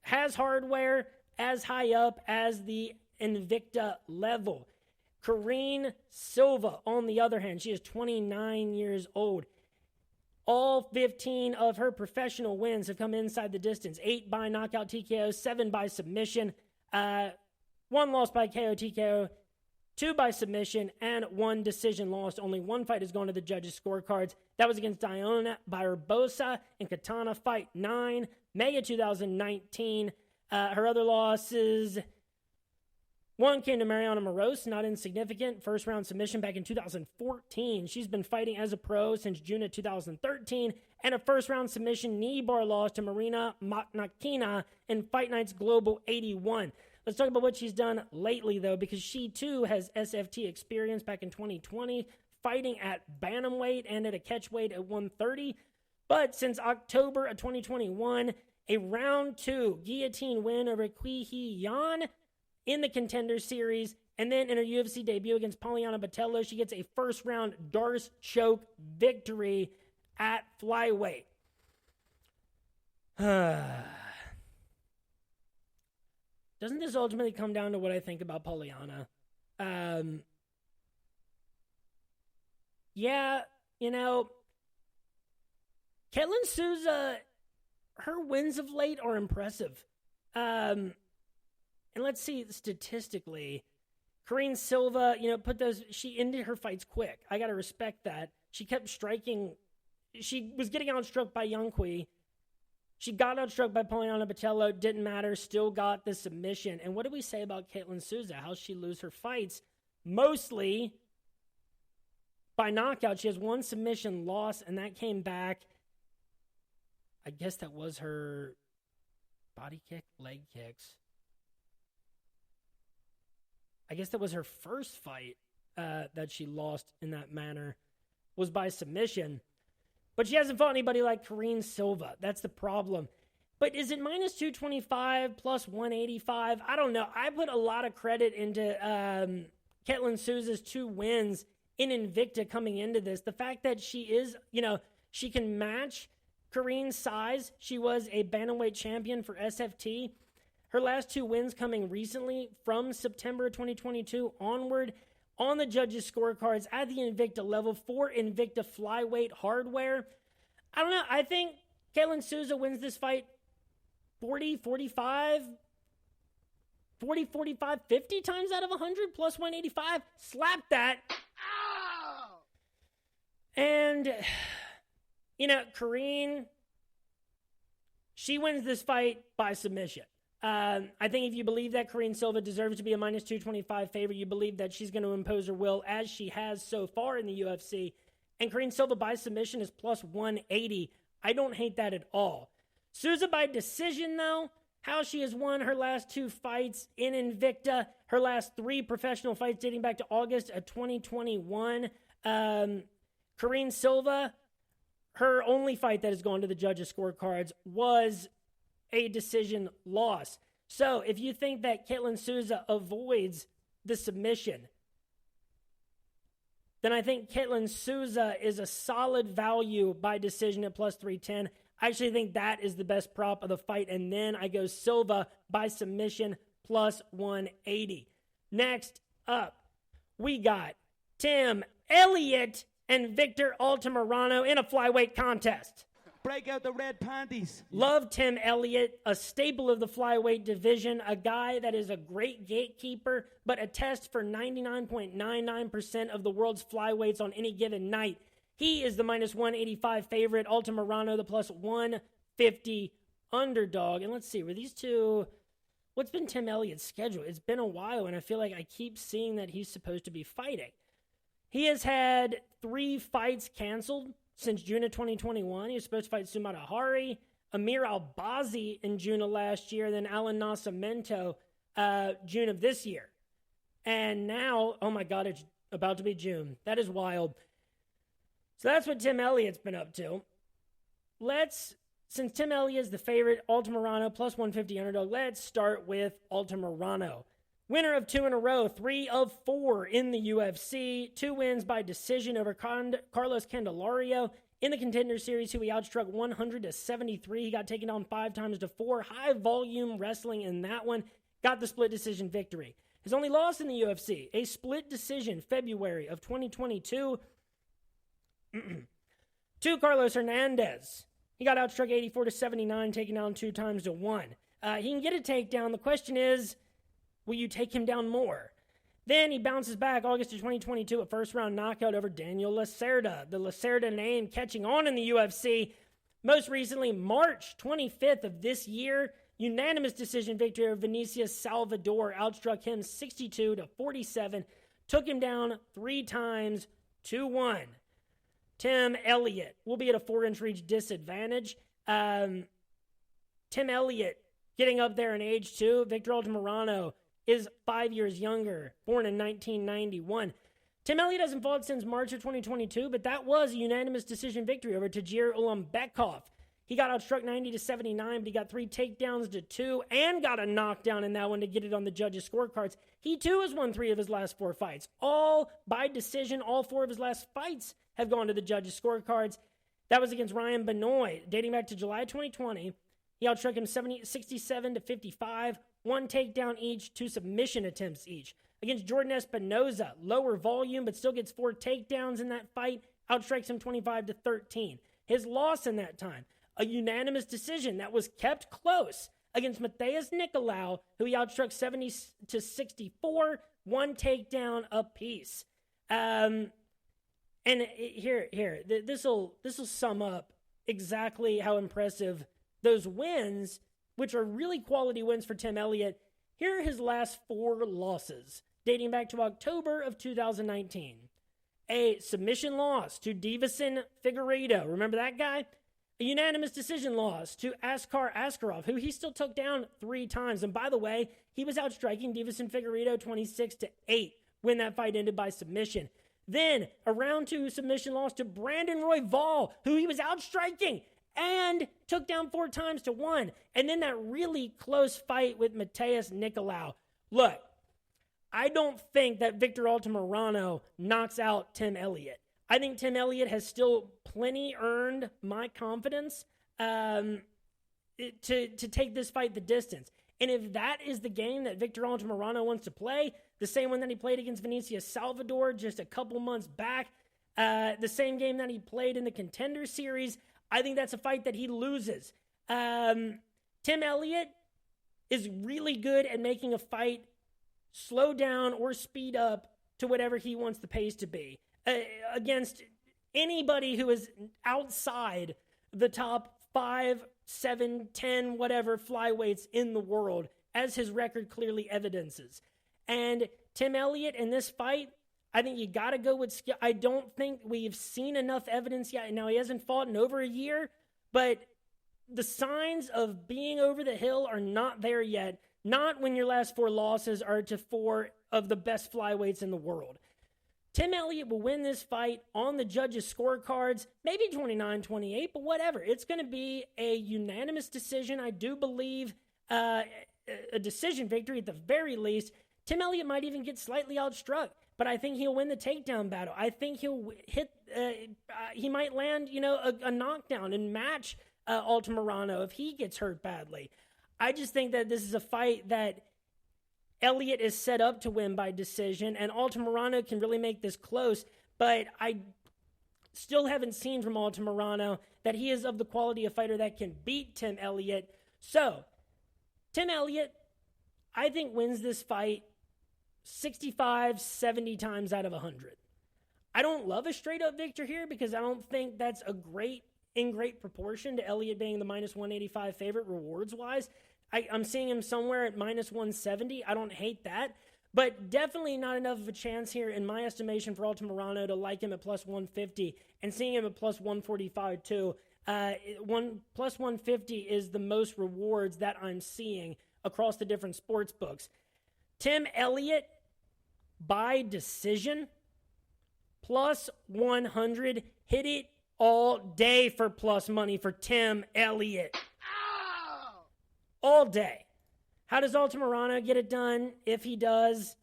has hardware as high up as the Invicta level. Karine Silva, on the other hand, she is 29 years old. All 15 of her professional wins have come inside the distance. 8 by knockout TKO, 7 by submission, 1 loss by KO TKO, 2 by submission, and 1 decision loss. Only 1 fight has gone to the judges' scorecards. That was against Diana Barbosa in Katana Fight 9, May of 2019. Her other losses, 1 came to Mariana Moros, not insignificant. 1st-round submission back in 2014. She's been fighting as a pro since June of 2013. And a 1st-round submission knee bar loss to Marina Maknakina in Fight Nights Global 81. Let's talk about what she's done lately, though, because she, too, has SFT experience back in 2020, fighting at bantamweight and at a catchweight at 130. But since October of 2021, a round 2 guillotine win over Kui Hee Yan in the Contender Series, and then in her UFC debut against Poliana Botello, she gets a 1st-round Darce choke victory at flyweight. Doesn't this ultimately come down to what I think about Poliana? Ketlin Souza her wins of late are impressive. And let's see statistically. Karine Silva, she ended her fights quick. I got to respect that. She kept striking. She was getting outstruck by Yanqui. She got outstruck by Poliana Botello. Didn't matter. Still got the submission. And what do we say about Caitlin Souza? How's she lose her fights? Mostly by knockout. She has one submission loss, and that came back. I guess that was her body kick, leg kicks. I guess that was her first fight that she lost in that manner, was by submission. But she hasn't fought anybody like Karine Silva. That's the problem. But is it minus 225 plus 185? I don't know. I put a lot of credit into Caitlin Souza's 2 wins in Invicta coming into this. The fact that she is, she can match Karine's size. She was a bantamweight champion for SFT. Her last 2 wins coming recently from September 2022 onward on the judges' scorecards at the Invicta level for Invicta flyweight hardware. I don't know. I think Caitlin Souza wins this fight 40, 45, 40, 45, 50 times out of 100 plus 185. Slap that. Ow! And, Karine, she wins this fight by submission. I think if you believe that Karine Silva deserves to be a minus 225 favorite, you believe that she's going to impose her will as she has so far in the UFC. And Karine Silva by submission is plus 180. I don't hate that at all. Souza by decision, though, how she has won her last 2 fights in Invicta, her last 3 professional fights dating back to August of 2021. Karine Silva, her only fight that has gone to the judges' scorecards was a decision loss. So if you think that Caitlin Souza avoids the submission, then I think Caitlin Souza is a solid value by decision at plus 310. I actually think that is the best prop of the fight. And then I go Silva by submission plus 180. Next up, we got Tim Elliott and Victor Altamirano in a flyweight contest. Break out the red panties. Love Tim Elliott, a staple of the flyweight division, a guy that is a great gatekeeper, but a test for 99.99% of the world's flyweights on any given night. He is the minus 185 favorite, Altamirano the plus 150 underdog. And let's see, were these two, what's been Tim Elliott's schedule? It's been a while, and I feel like I keep seeing that he's supposed to be fighting. He has had 3 fights canceled since June of 2021. He was supposed to fight Sumata Hari, Amir Albazi in June of last year, then Alan Nascimento June of this year. And now, oh my God, it's about to be June. That is wild. So that's what Tim Elliott's been up to. Since Tim Elliott is the favorite, Altamirano plus 150 underdog, let's start with Altamirano. Winner of 2 in a row, 3 of 4 in the UFC. 2 wins by decision over Carlos Candelario in the Contender Series, who he outstruck 100-73. He got taken down 5-4. High volume wrestling in that one. Got the split decision victory. His only loss in the UFC, a split decision February of 2022 to Carlos Hernandez. He got outstruck 84-79, taken down 2-1. He can get a takedown. The question is, will you take him down more? Then he bounces back August of 2022, a first-round knockout over Daniel Lacerda. The Lacerda name catching on in the UFC. Most recently, March 25th of this year, unanimous decision victory over Vinicius Salvador. Outstruck him 62-47. Took him down 3 times, 2-1. Tim Elliott will be at a 4-inch reach disadvantage. Tim Elliott getting up there in age too. Victor Altamirano is 5 years younger, born in 1991. Tim Elliott hasn't fought since March of 2022, but that was a unanimous decision victory over Tajir Ulanbekov. He got outstruck 90-79, but he got 3 takedowns to 2 and got a knockdown in that one to get it on the judges' scorecards. He too has won 3 of his last 4 fights. All by decision, all 4 of his last fights have gone to the judges' scorecards. That was against Ryan Benoit, dating back to July 2020. He outstruck him 67-55, 1 takedown each, 2 submission attempts each. Against Jordan Espinoza, lower volume, but still gets 4 takedowns in that fight, outstrikes him 25-13. His loss in that time, a unanimous decision that was kept close against Matheus Nicolau, who he outstruck 70-64, one takedown apiece. And this will sum up exactly how impressive those wins, which are really quality wins for Tim Elliott. Here are his last 4 losses, dating back to October of 2019. A submission loss to Davison Figueiredo. Remember that guy? A unanimous decision loss to Askar Askarov, who he still took down 3 times. And by the way, he was outstriking Davison Figueiredo 26-8 when that fight ended by submission. Then a round 2 submission loss to Brandon Royval, who he was outstriking and took down 4 times to 1. And then that really close fight with Matheus Nicolau. Look, I don't think that Victor Altamirano knocks out Tim Elliott. I think Tim Elliott has still plenty earned my confidence to take this fight the distance. And if that is the game that Victor Altamirano wants to play, the same one that he played against Vinicius Salvador just a couple months back, the same game that he played in the Contender Series, I think that's a fight that he loses. Tim Elliott is really good at making a fight slow down or speed up to whatever he wants the pace to be. Against anybody who is outside the top 5, 7, 10, whatever flyweights in the world, as his record clearly evidences. And Tim Elliott in this fight, I think you got to go with skill. I don't think we've seen enough evidence yet. Now, he hasn't fought in over a year, but the signs of being over the hill are not there yet. Not when your last 4 losses are to 4 of the best flyweights in the world. Tim Elliott will win this fight on the judges' scorecards, maybe 29-28, but whatever. It's going to be a unanimous decision. I do believe a decision victory at the very least. Tim Elliott might even get slightly outstruck, but I think he'll win the takedown battle. I think he'll hit, he might land, a knockdown and match Altamirano if he gets hurt badly. I just think that this is a fight that Elliott is set up to win by decision, and Altamirano can really make this close, but I still haven't seen from Altamirano that he is of the quality of fighter that can beat Tim Elliott. So, Tim Elliott, I think, wins this fight 65, 70 times out of 100. I don't love a straight-up victor here because I don't think that's in great proportion to Elliott being the minus 185 favorite rewards-wise. I'm seeing him somewhere at minus 170. I don't hate that, but definitely not enough of a chance here in my estimation for Altamirano to like him at plus 150 and seeing him at plus 145 too. Plus 150 is the most rewards that I'm seeing across the different sports books. Tim Elliott by decision plus 100. Hit it all day for plus money for Tim Elliott. All day. How does Altamirano get it done? If he does,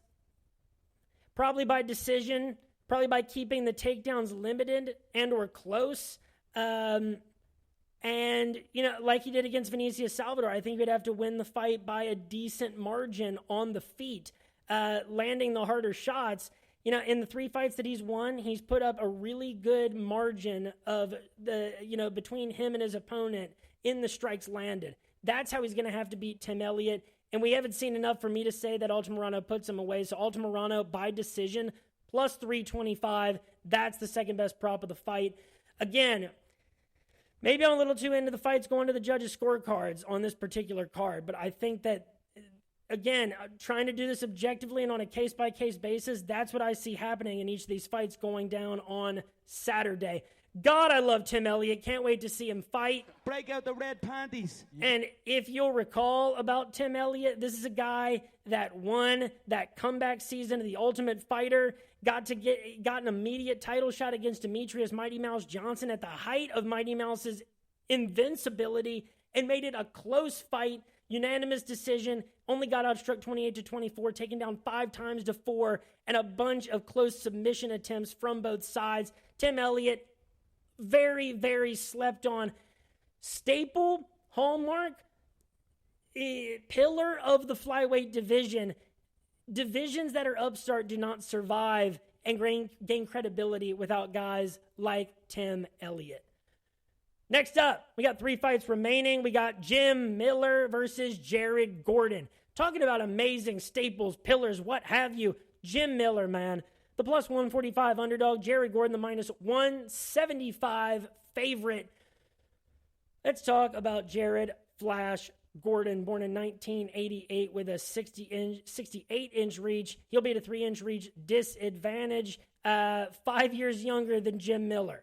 probably by decision, probably by keeping the takedowns limited and or close. And, like he did against Vinicius Salvador, I think he'd have to win the fight by a decent margin on the feet, landing the harder shots. In the 3 fights that he's won, he's put up a really good margin of between him and his opponent in the strikes landed. That's how he's going to have to beat Tim Elliott. And we haven't seen enough for me to say that Altamirano puts him away. So Altamirano by decision, plus 325. That's the second best prop of the fight. Again, maybe I'm a little too into the fights going to the judges' scorecards on this particular card. But I think that, again, trying to do this objectively and on a case-by-case basis, that's what I see happening in each of these fights going down on Saturday. God, I love Tim Elliott. Can't wait to see him fight. Break out the red panties. And if you'll recall about Tim Elliott, this is a guy that won that comeback season of The Ultimate Fighter, got an immediate title shot against Demetrius Mighty Mouse Johnson at the height of Mighty Mouse's invincibility and made it a close fight, unanimous decision, only got outstruck 28-24, taken down 5 times to 4, and a bunch of close submission attempts from both sides. Tim Elliott, very, very slept on staple, hallmark, pillar of the flyweight division. Divisions that are upstart do not survive and gain credibility without guys like Tim Elliott. Next up, we got 3 fights remaining. We got Jim Miller versus Jared Gordon. Talking about amazing staples, pillars, what have you. Jim Miller, man. The plus 145 underdog. Jared Gordon, the minus 175 favorite. Let's talk about Jared Flash Gordon, born in 1988 with a 68-inch reach. He'll be at a 3-inch reach disadvantage. 5 years younger than Jim Miller.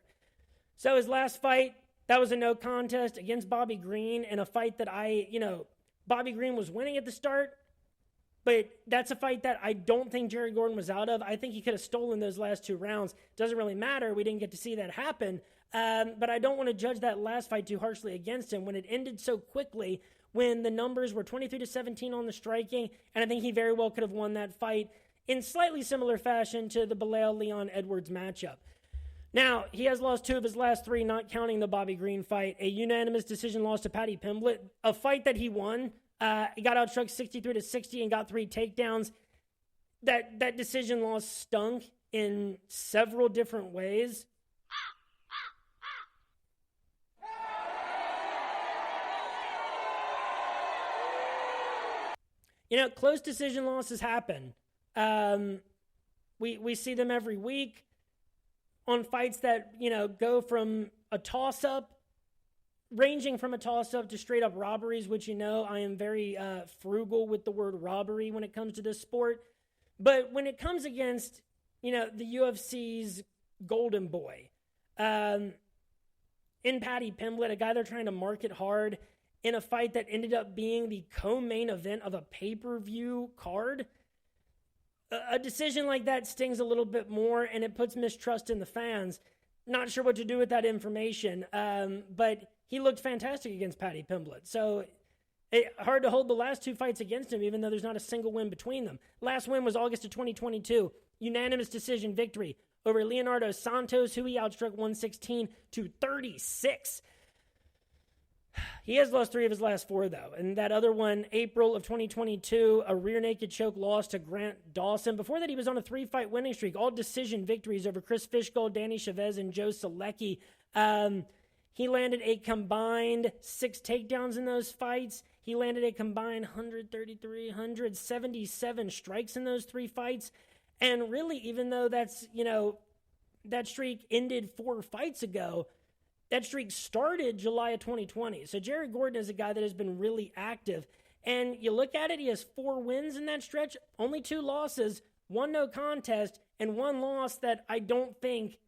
So his last fight, that was a no contest against Bobby Green in a fight that Bobby Green was winning at the start, but that's a fight that I don't think Jared Gordon was out of. I think he could have stolen those last 2 rounds. Doesn't really matter. We didn't get to see that happen. But I don't want to judge that last fight too harshly against him when it ended so quickly, when the numbers were 23-17 on the striking, and I think he very well could have won that fight in slightly similar fashion to the Belal-Leon Edwards matchup. Now, he has lost 2 of his last 3, not counting the Bobby Green fight. A unanimous decision loss to Paddy Pimblett, a fight that he won. He got outstruck 63-60 and got 3 takedowns. That decision loss stunk in several different ways. Close decision losses happen. We see them every week on fights that, go from a toss-up, ranging from a toss-up to straight-up robberies, which I am very frugal with the word robbery when it comes to this sport. But when it comes against, the UFC's golden boy, in Paddy Pimblett, a guy they're trying to market hard, in a fight that ended up being the co-main event of a pay-per-view card, a decision like that stings a little bit more, and it puts mistrust in the fans. Not sure what to do with that information, but he looked fantastic against Paddy Pimblett. So hard to hold the last 2 fights against him, even though there's not a single win between them. Last win was August of 2022, unanimous decision victory over Leonardo Santos, who he outstruck 116-36. He has lost 3 of his last 4, though. And that other one, April of 2022, a rear naked choke loss to Grant Dawson. Before that, he was on a 3-fight winning streak, all decision victories over Chris Fishgold, Danny Chavez, and Joe Selecki. He landed a combined 6 takedowns in those fights. He landed a combined 177 strikes in those 3 fights. And really, even though that's, that streak ended 4 fights ago, that streak started July of 2020. So Jared Gordon is a guy that has been really active. And you look at it, he has 4 wins in that stretch, only 2 losses, 1 no contest, and 1 loss that I don't think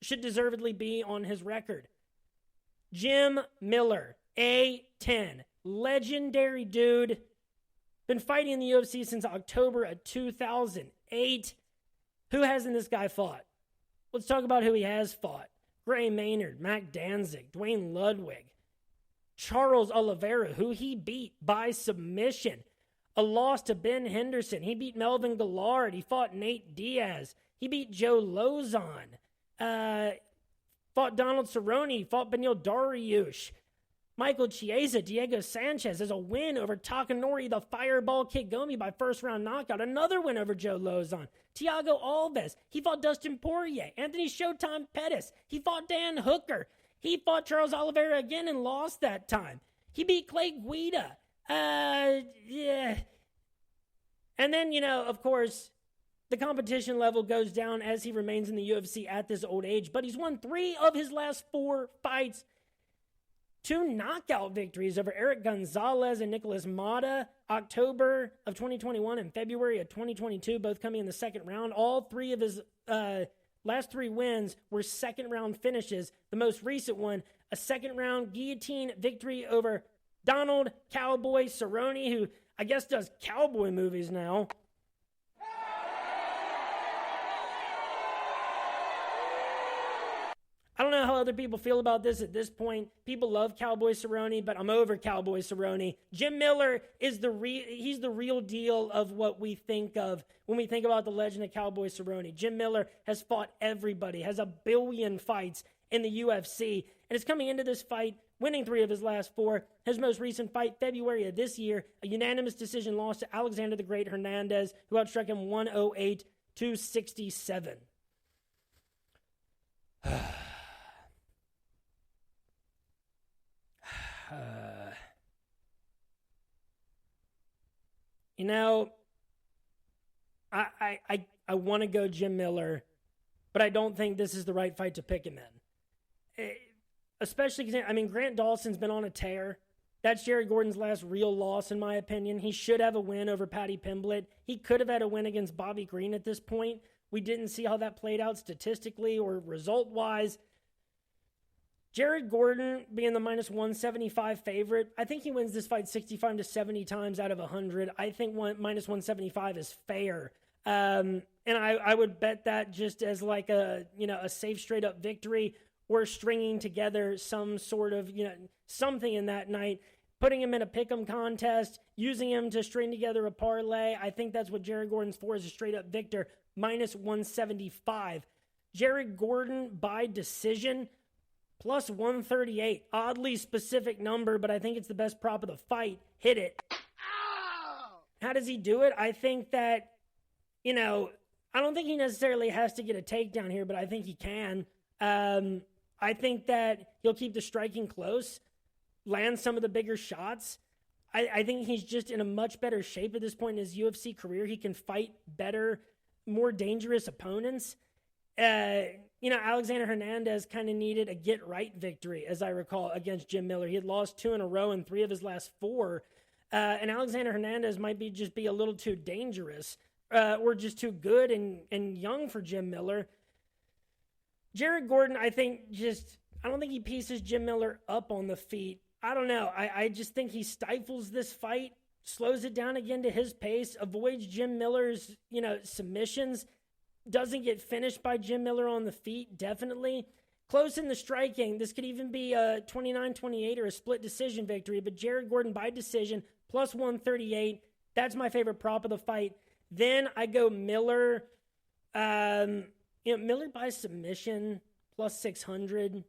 should deservedly be on his record. Jim Miller, A10, legendary dude. Been fighting in the UFC since October of 2008. Who hasn't this guy fought? Let's talk about who he has fought. Gray Maynard, Mac Danzig, Dwayne Ludwig, Charles Oliveira, who he beat by submission. A loss to Ben Henderson. He beat Melvin Gillard. He fought Nate Diaz. He beat Joe Lozon. Fought Donald Cerrone. Fought Beneil Dariush. Michael Chiesa, Diego Sanchez has a win over Takanori, the Fireball Kigomi by first-round knockout. Another win over Joe Lozon. Thiago Alves. He fought Dustin Poirier. Anthony Showtime Pettis. He fought Dan Hooker. He fought Charles Oliveira again and lost that time. He beat Clay Guida. Yeah. And then, of course, the competition level goes down as he remains in the UFC at this old age. But he's won 3 of his last 4 fights. 2 knockout victories over Eric Gonzalez and Nicholas Mata, October of 2021 and February of 2022, both coming in the second round. All 3 of his last 3 wins were second-round finishes. The most recent one, a second-round guillotine victory over Donald Cowboy Cerrone, who I guess does cowboy movies now. I don't know how other people feel about this at this point. People love Cowboy Cerrone, but I'm over Cowboy Cerrone. Jim Miller is he's the real deal of what we think of when we think about the legend of Cowboy Cerrone. Jim Miller has fought everybody, has 1 billion fights in the UFC, and is coming into this fight winning 3 of his last 4. His most recent fight, February of this year, a unanimous decision loss to Alexander the Great Hernandez, who outstruck him 108-67. You know, I want to go Jim Miller, but I don't think this is the right fight to pick him in. Especially because, I mean, Grant Dawson's been on a tear. That's Jared Gordon's last real loss, in my opinion. He should have a win over Paddy Pimblett. He could have had a win against Bobby Green at this point. We didn't see how that played out statistically or result-wise. Jared Gordon being the minus 175 favorite, I think he wins this fight 65 to 70 times out of 100. I think minus 175 is fair. And I would bet that just as like a safe straight up victory, or stringing together some sort of, something in that night, putting him in a pick'em contest, using him to string together a parlay. I think that's what Jared Gordon's for, is a straight up victor, minus 175. Jared Gordon by decision, plus 138. Oddly specific number, but I think it's the best prop of the fight. Hit it. How does he do it? I think that, I don't think he necessarily has to get a takedown here, but I think he can. I think that he'll keep the striking close, land some of the bigger shots. I think he's just in a much better shape at this point in his UFC career. He can fight better, more dangerous opponents. Alexander Hernandez kind of needed a get-right victory, as I recall, against Jim Miller. He had lost 2 in a row in 3 of his last 4. And Alexander Hernandez might just be a little too dangerous, or just too good and young for Jim Miller. Jared Gordon, I don't think he pieces Jim Miller up on the feet. I don't know. I just think he stifles this fight, slows it down again to his pace, avoids Jim Miller's, submissions, doesn't get finished by Jim Miller on the feet, definitely. Close in the striking. This could even be a 29-28 or a split decision victory, but Jared Gordon by decision, plus 138. That's my favorite prop of the fight. Then I go Miller. Miller by submission, plus 600.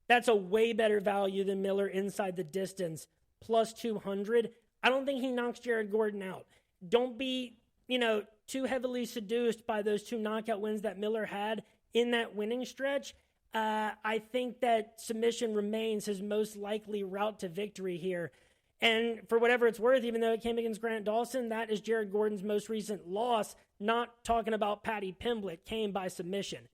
That's a way better value than Miller inside the distance, plus 200. I don't think he knocks Jared Gordon out. Don't be, too heavily seduced by those 2 knockout wins that Miller had in that winning stretch. I think that submission remains his most likely route to victory here. And for whatever it's worth, even though it came against Grant Dawson, that is Jared Gordon's most recent loss. Not talking about Paddy Pimblett, came by submission.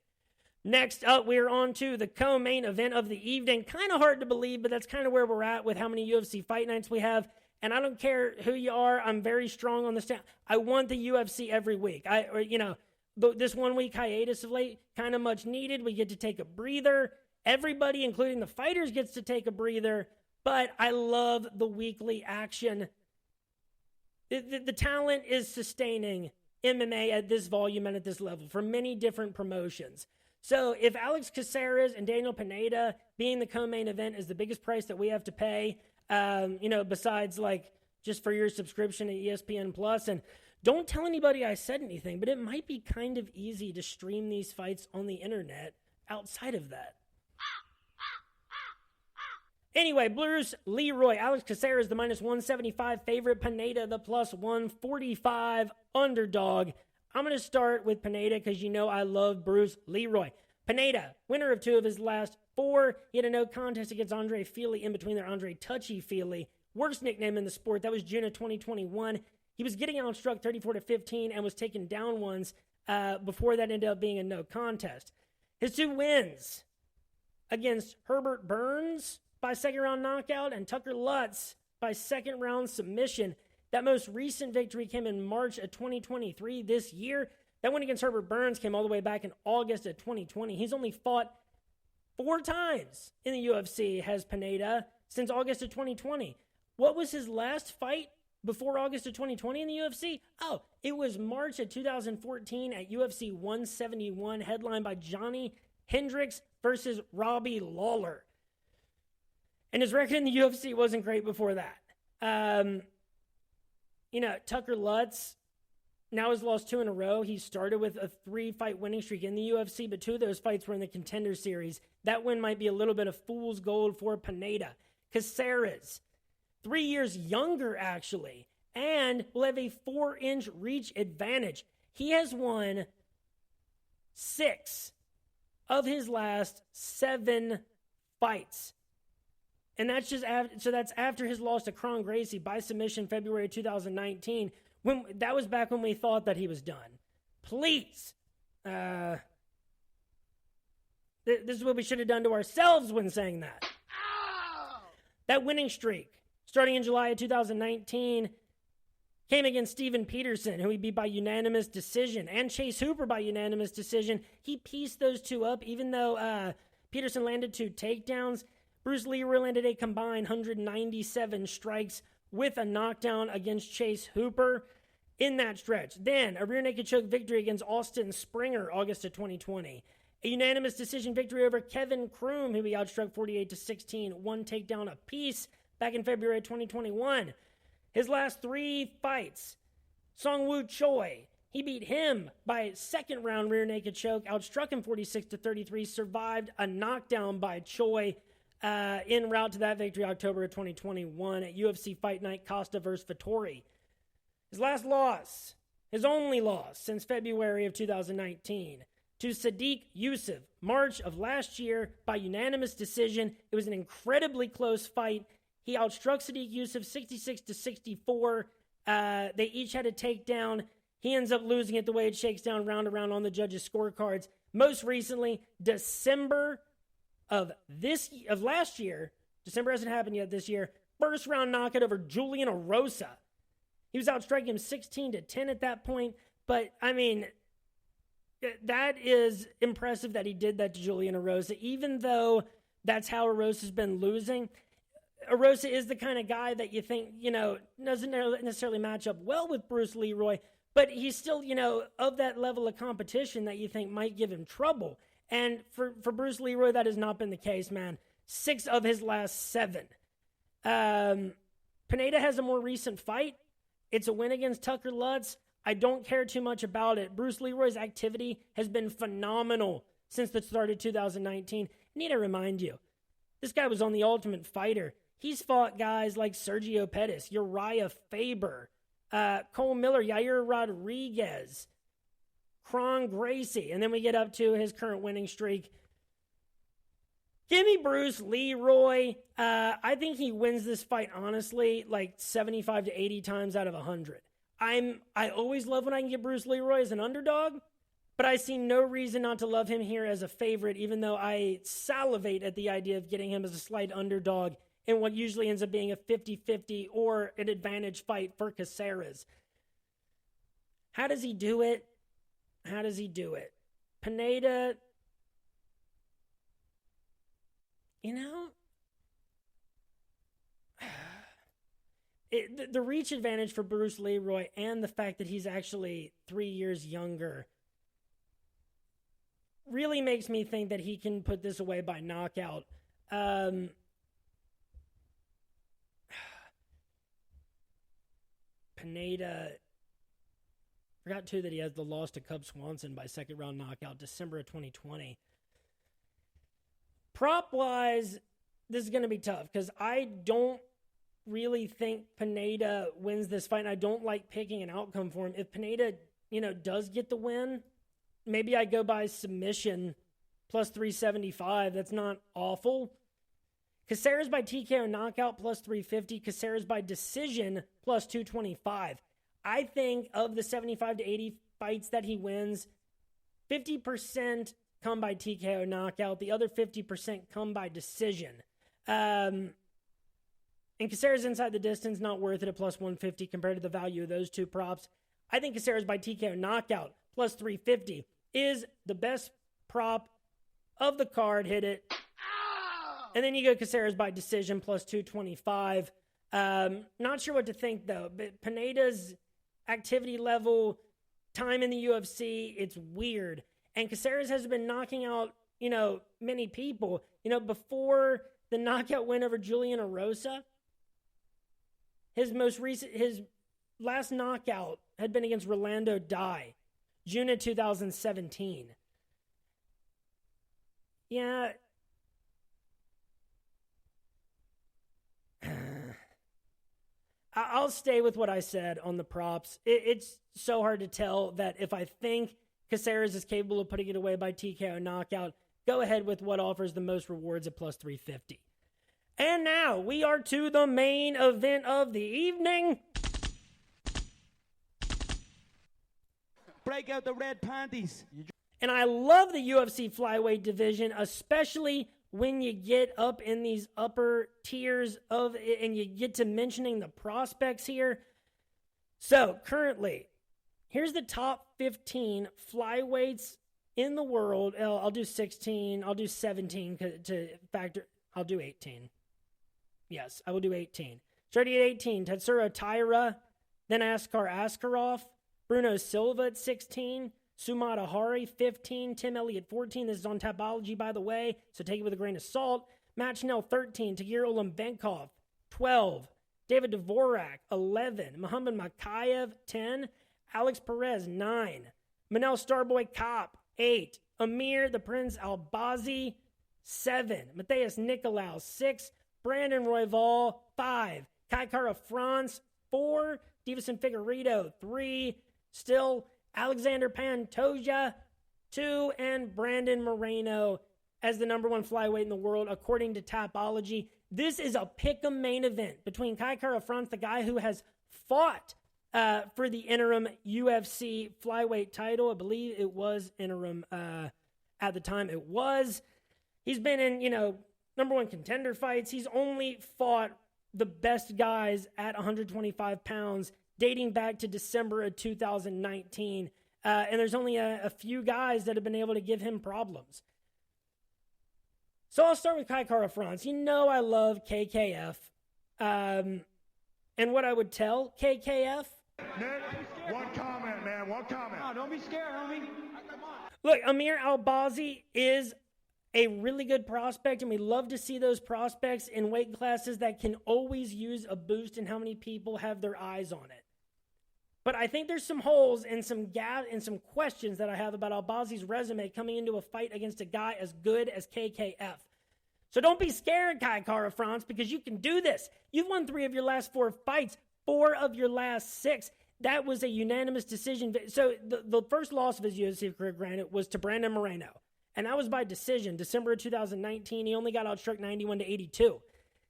Next up, we're on to the co-main event of the evening. Kind of hard to believe, but that's kind of where we're at with how many UFC fight nights we have. And I don't care who you are. I'm very strong on this. I want the UFC every week. This 1 week hiatus of late, kind of much needed. We get to take a breather. Everybody, including the fighters, gets to take a breather. But I love the weekly action. The talent is sustaining MMA at this volume and at this level for many different promotions. So if Alex Caceres and Daniel Pineda being the co-main event is the biggest price that we have to pay, besides just for your subscription to ESPN Plus, and don't tell anybody I said anything, but it might be kind of easy to stream these fights on the internet outside of that. Anyway, Bruce Leroy, Alex Caceres, the minus 175 favorite, Pineda, the plus 145 underdog. I'm going to start with Pineda because I love Bruce Leroy. Pineda, winner of 2 of his last 4. He had a no contest against Andre Fili in between there. Andre Touchy Fili, worst nickname in the sport. That was June of 2021. He was getting outstruck 34-15 and was taken down once before that ended up being a no contest. His 2 wins against Herbert Burns by second round knockout and Tucker Lutz by second round submission. That most recent victory came in March of 2023 this year. That one against Herbert Burns came all the way back in August of 2020. He's only fought 4 times in the UFC, has Pineda, since August of 2020. What was his last fight before August of 2020 in the UFC? Oh, it was March of 2014 at UFC 171, headlined by Johnny Hendricks versus Robbie Lawler. And his record in the UFC wasn't great before that. Tucker Lutz now has lost 2 in a row. He started with a 3-fight winning streak in the UFC, but 2 of those fights were in the Contender Series. That win might be a little bit of fool's gold for Pineda. Caceres, 3 years younger, actually, and will have a 4-inch reach advantage. He has won 6 of his last 7 fights. And that's just after, so that's after his loss to Kron Gracie by submission February 2019. That was back when we thought that he was done. Please. This is what we should have done to ourselves when saying that. That winning streak, starting in July of 2019, came against Steven Peterson, who he beat by unanimous decision, and Chase Hooper by unanimous decision. He pieced those two up, even though Peterson landed 2 takedowns. Bruce Leroy landed a combined 197 strikes with a knockdown against Chase Hooper in that stretch. Then, a rear naked choke victory against Austin Springer, August of 2020. A unanimous decision victory over Kevin Kroom, who he outstruck 48-16, 1 takedown apiece back in February 2021. His last 3 fights, Song-Woo Choi, he beat him by second-round rear naked choke, outstruck him 46-33, survived a knockdown by Choi en route to that victory October of 2021 at UFC Fight Night Costa vs. Vettori. His last loss, his only loss since February of 2019, to Sadiq Yusuf, March of last year by unanimous decision. It was an incredibly close fight. He outstruck Sadiq Yusuf 66-64. They each had a takedown. He ends up losing it the way it shakes down round around on the judges' scorecards. Most recently, December of last year, December hasn't happened yet this year, first round knockout over Julian Erosa. He was outstriking him 16-10 at that point, but I mean, that is impressive that he did that to Julian Erosa, even though that's how Erosa's been losing. Erosa is the kind of guy that you think, doesn't necessarily match up well with Bruce Leroy, but he's still, of that level of competition that you think might give him trouble. And for Bruce Leroy, that has not been the case, man. 6 of his last 7. Pineda has a more recent fight. It's a win against Tucker Lutz. I don't care too much about it. Bruce Leroy's activity has been phenomenal since the start of 2019. I need to remind you, this guy was on The Ultimate Fighter. He's fought guys like Sergio Pettis, Uriah Faber, Cole Miller, Yair Rodriguez, Kron Gracie, and then we get up to his current winning streak. Give me Bruce Leroy. I think he wins this fight, honestly, like 75 to 80 times out of 100. I always love when I can get Bruce Leroy as an underdog, but I see no reason not to love him here as a favorite, even though I salivate at the idea of getting him as a slight underdog in what usually ends up being a 50-50 or an advantage fight for Caceres. How does he do it? Pineda, the reach advantage for Bruce Leroy and the fact that he's actually 3 years younger really makes me think that he can put this away by knockout. Pineda, forgot too that he has the loss to Cub Swanson by second round knockout December of 2020. Prop wise, this is going to be tough because I don't really think Pineda wins this fight, and I don't like picking an outcome for him. If Pineda, does get the win, maybe I go by submission plus 375. That's not awful. Caceres by TKO knockout plus 350. Caceres by decision plus 225. I think of the 75 to 80 fights that he wins, 50% come by TKO knockout. The other 50% come by decision. And Caceres inside the distance, not worth it at plus 150 compared to the value of those two props. I think Caceres by TKO knockout plus 350 is the best prop of the card. Hit it. And then you go Caceres by decision plus 225. Not sure what to think, though. But Pineda's activity level, time in the UFC, it's weird. And Caceres has been knocking out, many people. Before the knockout win over Julian Erosa, his last knockout had been against Rolando Dye, June of 2017. Yeah. I'll stay with what I said on the props. It's so hard to tell that if I think Caceres is capable of putting it away by TKO knockout, go ahead with what offers the most rewards at plus 350. And now we are to the main event of the evening. Break out the red panties. And I love the UFC flyweight division, especially when you get up in these upper tiers of it and you get to mentioning the prospects here. So currently, here's the top 15 flyweights in the world. I'll do 16. I'll do 17 to factor. I'll do 18. Yes, I will do 18. Starting at 18, Tatsuro Taira, then Askar Askarov, Bruno Silva at 16, Sumata Hari 15, Tim Elliott 14. This is on Tapology, by the way, so take it with a grain of salt. Matt Schnell 13, Tagir Olimbenkov 12, David Dvorak 11, Muhammad Makayev 10, Alex Perez 9, Manel Starboy Kopp 8, Amir the Prince Albazi 7, Matheus Nicolau 6, Brandon Royval 5, Kai Kara France 4, Davison Figueiredo 3, still Alexander Pantoja 2, and Brandon Moreno as the number 1 flyweight in the world, according to Tapology. This is a pick'em main event between Kai Kara France, the guy who has fought for the interim UFC flyweight title. I believe it was interim at the time. It was. He's been in, number 1 contender fights. He's only fought the best guys at 125 pounds dating back to December of 2019. And there's only a few guys that have been able to give him problems. So I'll start with Kai Kara France. I love KKF. And what I would tell KKF. Nick, one comment, man. One comment. Oh, don't be scared, homie. Look, Amir Albazi is a really good prospect, and we love to see those prospects in weight classes that can always use a boost in how many people have their eyes on it. But I think there's some holes and some gaps and some questions that I have about Albazi's resume coming into a fight against a guy as good as KKF. So don't be scared, Kai Kara France, because you can do this. You've won 3 of your last 4 fights, 4 of your last 6. That was a unanimous decision. So the first loss of his UFC career, granted, was to Brandon Moreno. And that was by decision. December of 2019, he only got outstruck 91-82.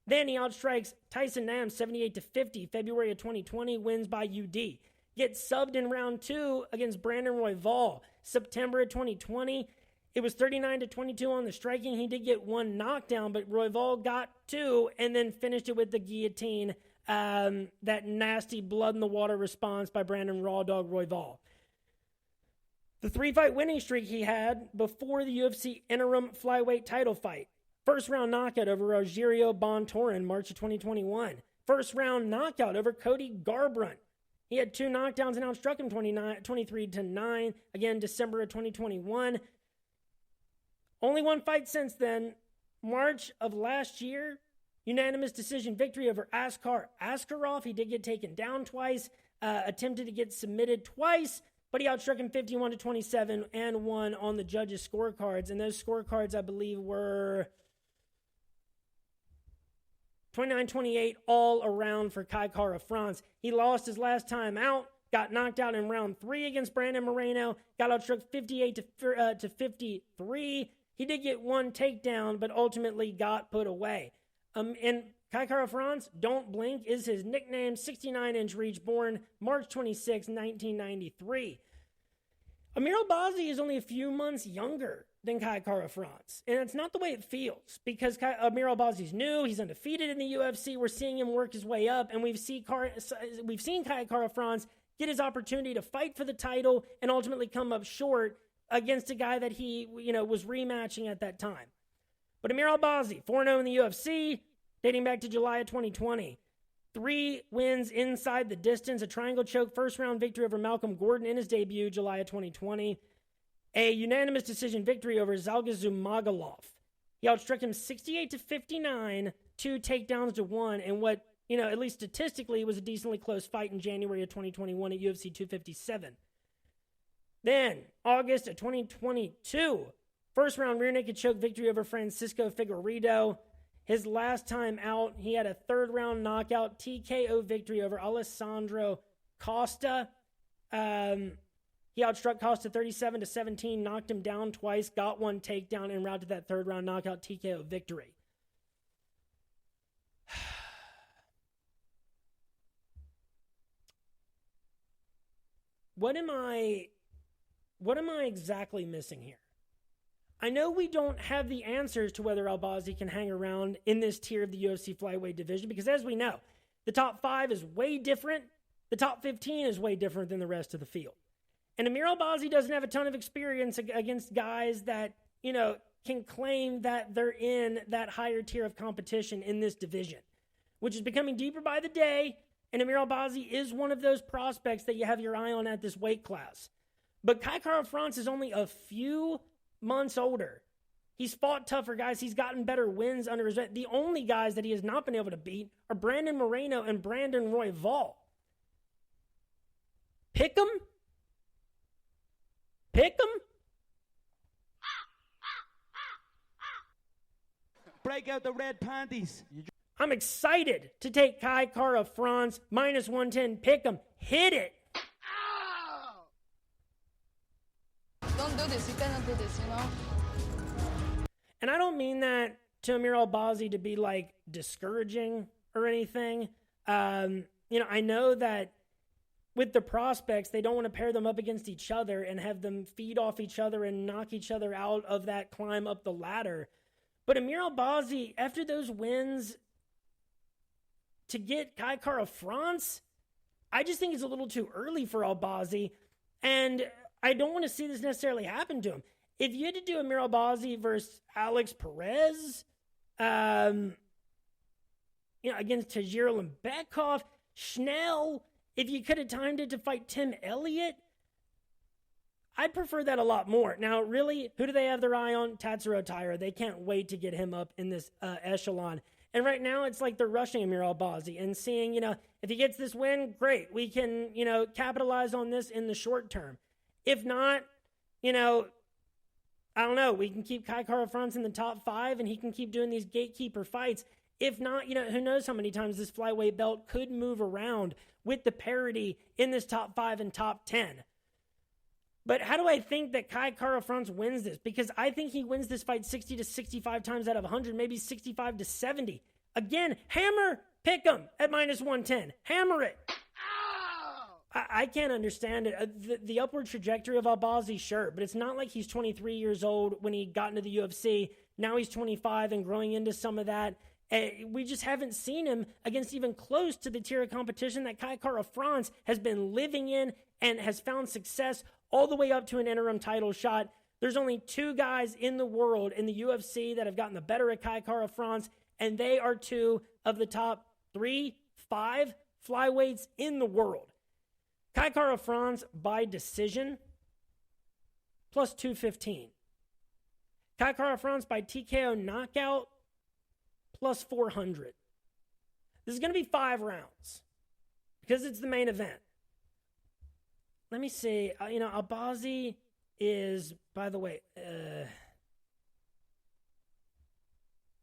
Then he outstrikes Tyson Nam 78-50. February of 2020, wins by UD. Gets subbed in round 2 against Brandon Royval. September of 2020, it was 39-22 on the striking. He did get 1 knockdown, but Royval got 2 and then finished it with the guillotine. That nasty blood in the water response by Brandon Raw Dog Royval. The 3-fight winning streak he had before the UFC interim flyweight title fight. First round knockout over Rogerio Bontorin, March of 2021. First round knockout over Cody Garbrandt. He had 2 knockdowns and outstruck him 23-9, again, December of 2021. Only 1 fight since then. March of last year, unanimous decision victory over Askar Askarov. He did get taken down twice, attempted to get submitted twice, but he outstruck him 51-27 and won on the judges' scorecards. And those scorecards, I believe, were 29-28 all around for Kai Kara France. He lost his last time out, got knocked out in round 3 against Brandon Moreno, got outstruck 58-53. He did get 1 takedown, but ultimately got put away. And Kai Kara France, Don't Blink, is his nickname, 69-inch reach, born March 26, 1993. Amir Albazi is only a few months younger than Kai Kara France. And it's not the way it feels, because Amir Albazi's new, he's undefeated in the UFC, we're seeing him work his way up, and we've seen Kai Kara France get his opportunity to fight for the title and ultimately come up short against a guy that he, was rematching at that time. But Amir Albazi, 4-0 in the UFC, dating back to July of 2020. 3 wins inside the distance, a triangle choke first-round victory over Malcolm Gordon in his debut, July of 2020. A unanimous decision victory over Zhalgas Zhumagulov. He outstruck him 68-59, 2 takedowns to 1, and what, at least statistically, was a decently close fight in January of 2021 at UFC 257. Then, August of 2022, first-round rear-naked choke victory over Francisco Figueiredo. His last time out, he had a 3rd-round knockout TKO victory over Alessandro Costa. He outstruck Costa 37-17, knocked him down twice, got 1 takedown, and route to that 3rd-round knockout TKO victory. what am I exactly missing here? I know we don't have the answers to whether Albazi can hang around in this tier of the UFC flyweight division because, as we know, the top 5 is way different. The top 15 is way different than the rest of the field. And Amir Albazi doesn't have a ton of experience against guys that, can claim that they're in that higher tier of competition in this division, which is becoming deeper by the day. And Amir Albazi is one of those prospects that you have your eye on at this weight class. But Kai Kara-France is only a few months older. He's fought tougher guys. He's gotten better wins under his... The only guys that he has not been able to beat are Brandon Moreno and Brandon Royval. Pick him? Pick him? Break out the red panties. I'm excited to take Kai Kara-France minus 110. Pick him. Hit it. Don't do this. You cannot do this, And I don't mean that to Amir Albazi to be like discouraging or anything. I know that with the prospects, they don't want to pair them up against each other and have them feed off each other and knock each other out of that climb up the ladder. But Amir Albazi, after those wins, to get Kai Kara-France, I just think it's a little too early for Albazi. And I don't want to see this necessarily happen to him. If you had to do Amir Albazi versus Alex Perez, against Tajir Lembekov, Schnell, if you could have timed it to fight Tim Elliott, I'd prefer that a lot more. Now, really, who do they have their eye on? Tatsuro Taira. They can't wait to get him up in this echelon. And right now, it's like they're rushing Amir Albazi and seeing, if he gets this win, great. We can, capitalize on this in the short term. If not, I don't know. We can keep Kai Kara-France in the top 5 and he can keep doing these gatekeeper fights. If not, who knows how many times this flyweight belt could move around with the parity in this top 5 and top 10. But how do I think that Kai Kara-France wins this? Because I think he wins this fight 60 to 65 times out of 100, maybe 65 to 70. Again, hammer, pick him at minus 110. Hammer it. I can't understand it. The upward trajectory of Albazi, sure, but it's not like he's 23 years old when he got into the UFC. Now he's 25 and growing into some of that. We just haven't seen him against even close to the tier of competition that Kai Kara-France has been living in and has found success all the way up to an interim title shot. There's only 2 guys in the world in the UFC that have gotten the better of Kai Kara-France, and they are 2 of the top 3, 5 flyweights in the world. Kai Kara-France by decision, plus 215. Kai Kara-France by TKO knockout, plus 400. This is going to be 5 rounds because it's the main event. Let me see. Albazi is, by the way,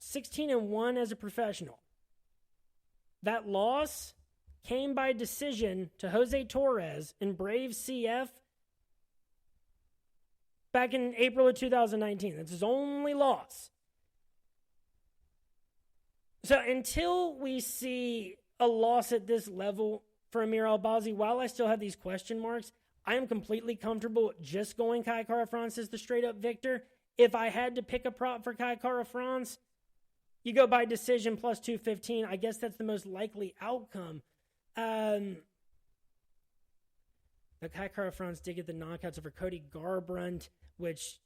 16-1 as a professional. That loss came by decision to Jose Torres in Brave CF back in April of 2019. That's his only loss. So until we see a loss at this level for Amir Albazi, while I still have these question marks, I am completely comfortable just going Kai Kara-France as the straight-up victor. If I had to pick a prop for Kai Kara-France, you go by decision plus 215. I guess that's the most likely outcome. The Kai Kara-France did get the knockouts over Cody Garbrandt, which,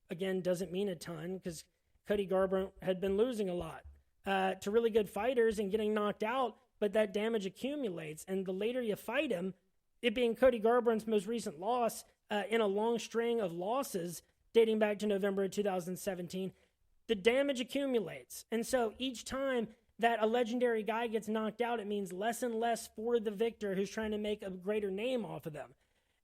again, doesn't mean a ton because Cody Garbrandt had been losing a lot to really good fighters and getting knocked out, but that damage accumulates. And the later you fight him, it being Cody Garbrandt's most recent loss in a long string of losses dating back to November of 2017, the damage accumulates. And so each time that a legendary guy gets knocked out, it means less and less for the victor who's trying to make a greater name off of them.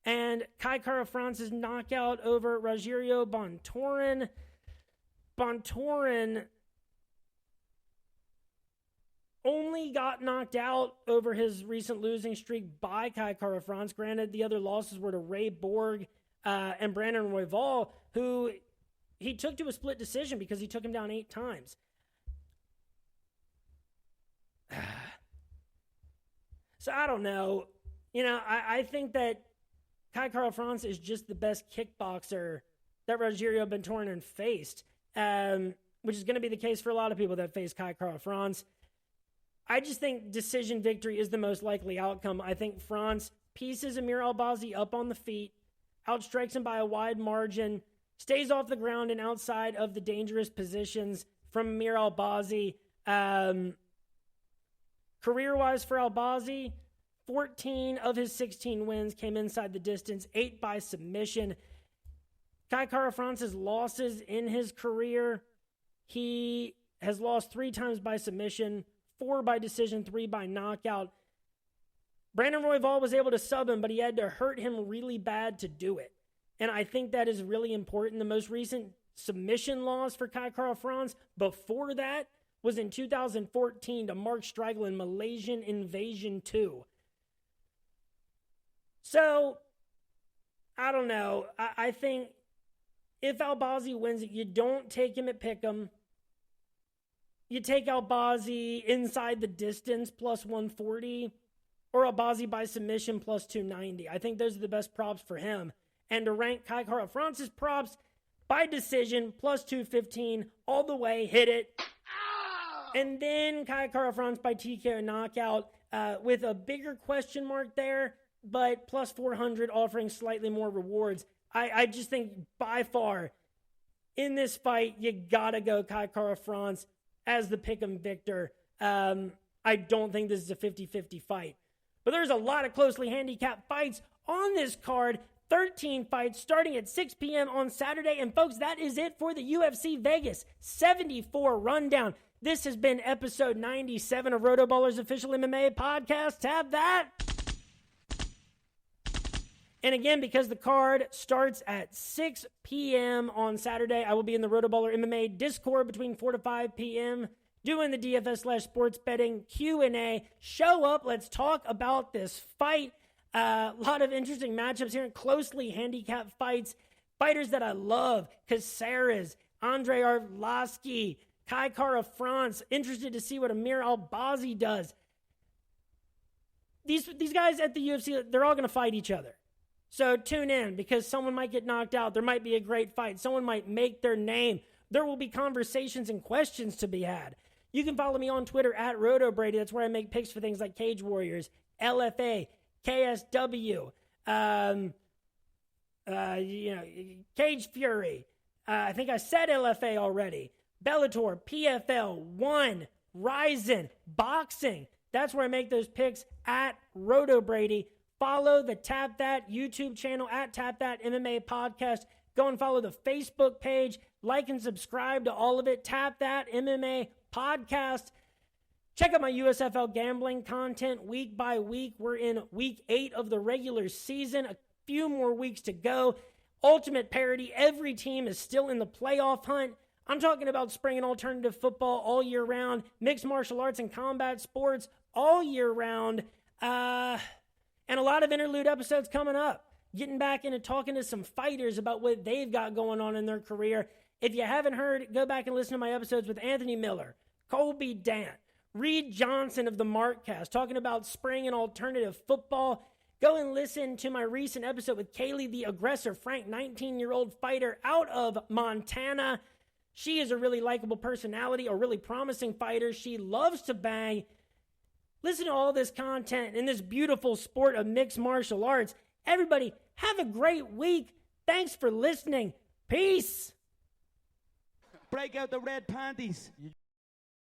And Kai Kara-France's knockout over Rogerio Bontorin. Bontorin only got knocked out over his recent losing streak by Kai Kara-France. Granted, the other losses were to Ray Borg and Brandon Royval, who he took to a split decision because he took him down 8 times. So I don't know. I think that Kai Kara France is just the best kickboxer that Rogerio Bentorin faced, which is going to be the case for a lot of people that face Kai Kara France. I just think decision victory is the most likely outcome. I think France pieces Amir Albazi up on the feet, outstrikes him by a wide margin, stays off the ground and outside of the dangerous positions from Amir Albazi. Career-wise for Albazi, 14 of his 16 wins came inside the distance, 8 by submission. Kai Kara France's losses in his career, he has lost 3 times by submission, 4 by decision, 3 by knockout. Brandon Royval was able to sub him, but he had to hurt him really bad to do it. And I think that is really important. The most recent submission loss for Kai Kara France before that was in 2014 to Mark Striegel in Malaysian Invasion 2. So, I don't know. I think if Albazi wins it, you don't take him at pick'em. You take Albazi inside the distance plus 140 or Albazi by submission plus 290. I think those are the best props for him. And to rank Kai Kara France's props by decision plus 215 all the way, hit it. And then Kai Kara France by TKO knockout with a bigger question mark there, but plus 400 offering slightly more rewards. I just think by far in this fight, you got to go Kai Kara France as the pick'em victor. I don't think this is a 50-50 fight. But there's a lot of closely handicapped fights on this card. 13 fights starting at 6 p.m. on Saturday. And folks, that is it for the UFC Vegas 74 rundown. This has been episode 97 of RotoBallers official MMA podcast. Have that. And again, because the card starts at 6 p.m. on Saturday, I will be in the RotoBaller MMA Discord between 4 to 5 p.m. doing the DFS/sports betting Q&A. Show up. Let's talk about this fight. A lot of interesting matchups here, closely handicapped fights. Fighters that I love. Caceres, Andre Arlovsky, Kai Kara France. Interested to see what Amir Albazi does. These guys at the UFC, they're all going to fight each other. So tune in because someone might get knocked out. There might be a great fight. Someone might make their name. There will be conversations and questions to be had. You can follow me on Twitter at RotoBrady. That's where I make picks for things like Cage Warriors, LFA, KSW, Cage Fury. I think I said LFA already. Bellator, PFL, One, Ryzen, Boxing. That's where I make those picks at RotoBrady. Follow the Tap That YouTube channel at Tap That MMA Podcast. Go and follow the Facebook page. Like and subscribe to all of it. Tap That MMA Podcast. Check out my USFL gambling content week by week. We're in week 8 of the regular season. A few more weeks to go. Ultimate parity. Every team is still in the playoff hunt. I'm talking about spring and alternative football all year round. Mixed martial arts and combat sports all year round. And a lot of interlude episodes coming up. Getting back into talking to some fighters about what they've got going on in their career. If you haven't heard, go back and listen to my episodes with Anthony Miller, Colby Dant, Reed Johnson of the Markcast, talking about spring and alternative football. Go and listen to my recent episode with Kaylee the Aggressor Frank, 19-year-old fighter out of Montana. She is a really likable personality, a really promising fighter. She loves to bang. Listen to all this content in this beautiful sport of mixed martial arts. Everybody, have a great week. Thanks for listening. Peace. Break out the red panties.